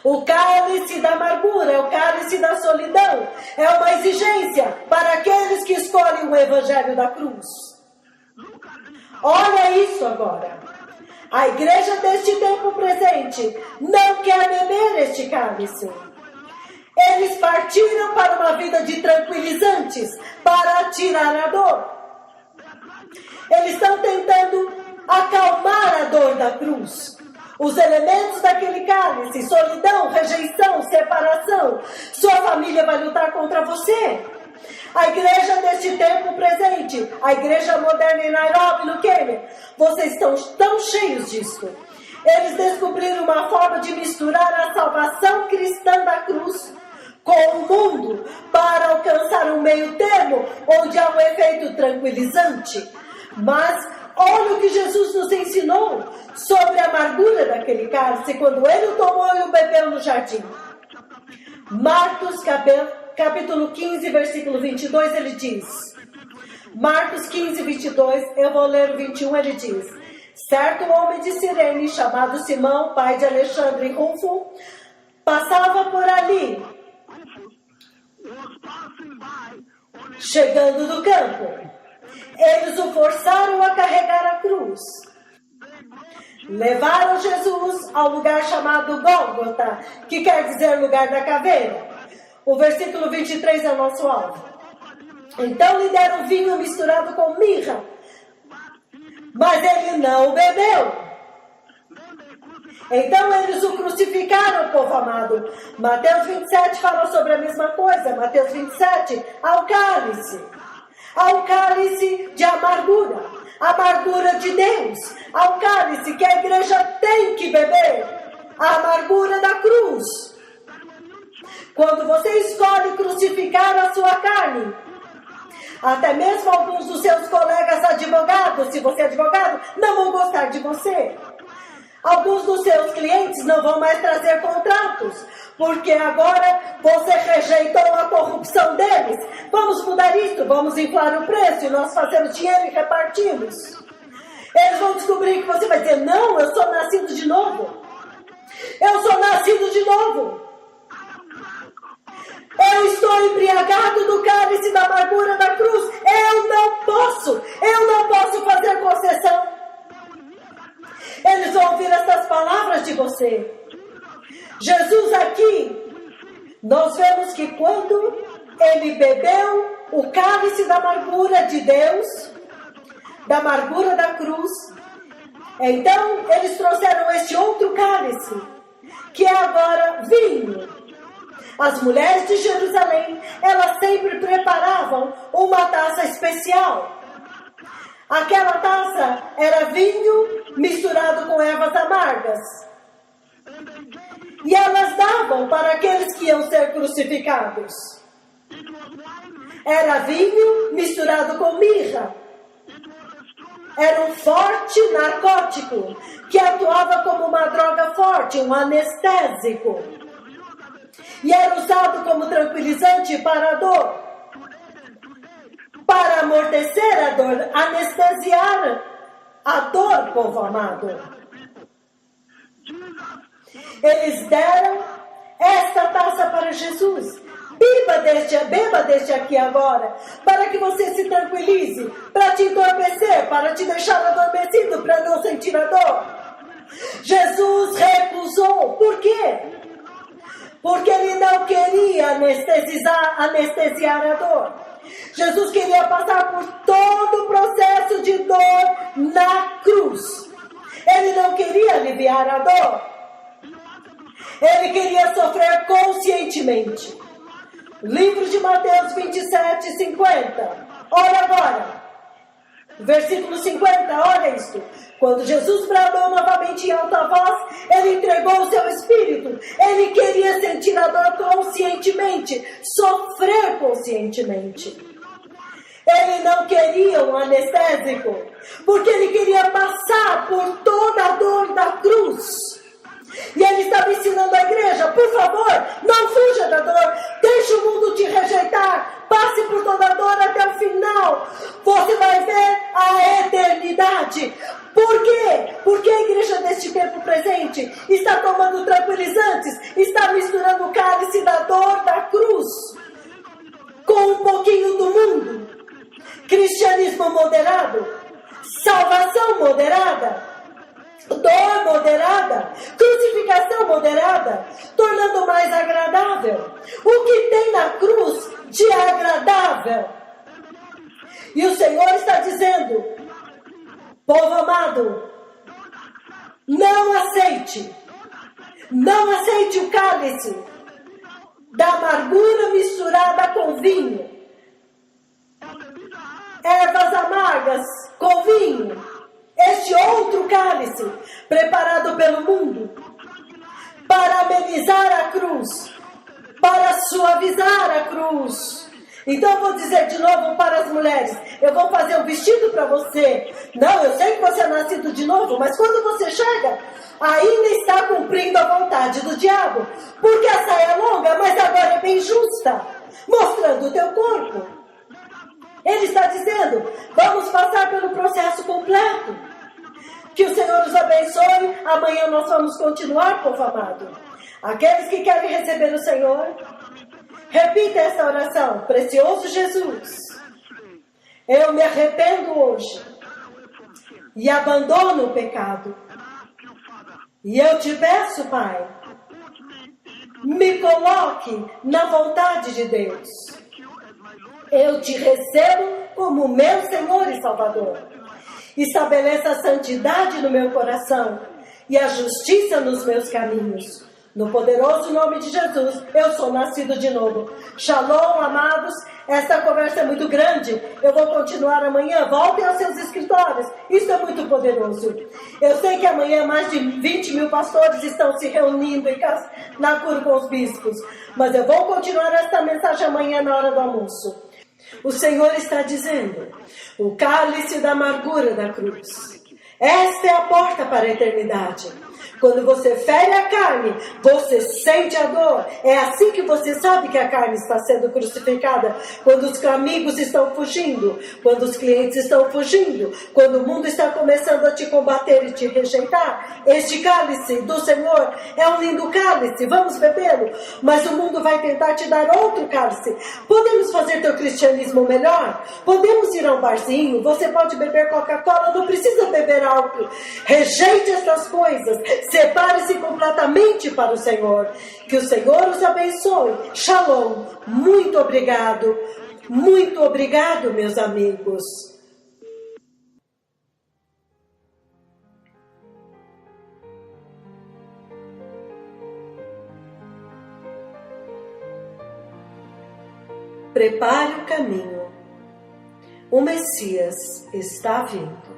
S1: o cálice da amargura, o cálice da solidão, é uma exigência para aqueles que escolhem o evangelho da cruz. Olha isso agora. A igreja deste tempo presente não quer beber este cálice. Eles partiram para uma vida de tranquilizantes, para tirar a dor. Eles estão tentando acalmar a dor da cruz. Os elementos daquele cálice, solidão, rejeição, separação. Sua família vai lutar contra você. A igreja deste tempo presente, a igreja moderna em Nairobi, no Quênia, vocês estão tão cheios disso. Eles descobriram uma forma de misturar a salvação cristã da cruz com o mundo para alcançar um meio termo onde há um efeito tranquilizante. Mas olha o que Jesus nos ensinou sobre a amargura daquele cálice quando ele o tomou e o bebeu no jardim. Marcos capítulo 15, versículo 22, ele diz, Marcos 15, 22, eu vou ler o 21, ele diz, certo homem de Cirene, chamado Simão, pai de Alexandre e Rufo, passava por ali, chegando do campo. Eles o forçaram a carregar a cruz. Levaram Jesus ao lugar chamado Gólgota, que quer dizer lugar da caveira. O versículo 23 é o nosso alvo. Então lhe deram vinho misturado com mirra, mas ele não bebeu. Então eles o crucificaram, povo amado. Mateus 27 fala sobre a mesma coisa. Mateus 27, ao cálice de amargura, amargura de Deus, ao cálice que a igreja tem que beber, a amargura da cruz. Quando você escolhe crucificar a sua carne, até mesmo alguns dos seus colegas advogados, se você é advogado, não vão gostar de você. Alguns dos seus clientes não vão mais trazer contratos, porque agora você rejeitou a corrupção deles. Vamos mudar isso, vamos inflar o preço e nós fazemos dinheiro e repartimos. Eles vão descobrir que você vai dizer, não, eu sou nascido de novo. Eu sou nascido de novo. Eu estou embriagado do cálice da amargura da cruz. Eu não posso fazer concessão. Eles vão ouvir essas palavras de você. Jesus aqui, nós vemos que quando ele bebeu o cálice da amargura de Deus, da amargura da cruz, então eles trouxeram este outro cálice, que é agora vinho. As mulheres de Jerusalém, elas sempre preparavam uma taça especial. Aquela taça era vinho misturado com ervas amargas. E elas davam para aqueles que iam ser crucificados. Era vinho misturado com mirra. Era um forte narcótico que atuava como uma droga forte, um anestésico. E era usado como tranquilizante para a dor. para amortecer a dor, anestesiar a dor, povo amado. Eles deram esta taça para Jesus. Beba deste aqui agora, para que você se tranquilize, para te entorpecer, para te deixar adormecido, para não sentir a dor. Jesus recusou. Por quê? Porque ele não queria anestesiar a dor. Jesus queria passar por todo o processo de dor na cruz. Ele não queria aliviar a dor. Ele queria sofrer conscientemente. Livro de Mateus 27, 50. Olha agora. Versículo 50, olha isso. Quando Jesus bradou novamente em alta voz, ele entregou o seu espírito. Ele queria sentir a dor conscientemente, sofrer conscientemente. Ele não queria um anestésico, porque ele queria passar por toda a dor da cruz. E ele estava ensinando a igreja, por favor, não fuja da dor, deixe o mundo te rejeitar, passe por toda a dor até o final, você vai ver a eternidade. Por quê? Porque a igreja deste tempo presente está tomando tranquilizantes, está misturando o cálice da dor da cruz com um pouquinho do mundo. Cristianismo moderado, salvação moderada, dor moderada, crucificação moderada, tornando mais agradável. O que tem na cruz de agradável? E o Senhor está dizendo, povo amado, não aceite o cálice da amargura misturada com vinho, ervas amargas com vinho. Este outro cálice, preparado pelo mundo, para amenizar a cruz, para suavizar a cruz. Então eu vou dizer de novo para as mulheres, eu vou fazer um vestido para você. Não, eu sei que você é nascido de novo, mas quando você chega, ainda está cumprindo a vontade do diabo. Porque a saia é longa, mas agora é bem justa, mostrando o teu corpo. Ele está dizendo, vamos passar pelo processo completo. Que o Senhor nos abençoe. Amanhã nós vamos continuar, povo amado. Aqueles que querem receber o Senhor, repita esta oração. Precioso Jesus, eu me arrependo hoje e abandono o pecado. E eu te peço, Pai, me coloque na vontade de Deus. Eu te recebo como meu Senhor e Salvador. Estabeleça a santidade no meu coração e a justiça nos meus caminhos. No poderoso nome de Jesus, eu sou nascido de novo. Shalom, amados. Esta conversa é muito grande. Eu vou continuar amanhã. Voltem aos seus escritórios. Isso é muito poderoso. Eu sei que amanhã mais de 20 mil pastores estão se reunindo na cura com os bispos. Mas eu vou continuar esta mensagem amanhã na hora do almoço. O Senhor está dizendo, o cálice da amargura da cruz. Esta é a porta para a eternidade. Quando você fere a carne, você sente a dor. É assim que você sabe que a carne está sendo crucificada. Quando os amigos estão fugindo, quando os clientes estão fugindo, quando o mundo está começando a te combater e te rejeitar. Este cálice do Senhor é um lindo cálice, vamos bebê-lo. Mas o mundo vai tentar te dar outro cálice. Podemos fazer teu cristianismo melhor? Podemos ir a um barzinho? Você pode beber Coca-Cola, não precisa beber álcool. Rejeite essas coisas. Separe-se completamente para o Senhor. Que o Senhor os abençoe. Shalom. Muito obrigado. Muito obrigado, meus amigos. Prepare o caminho. O Messias está vindo.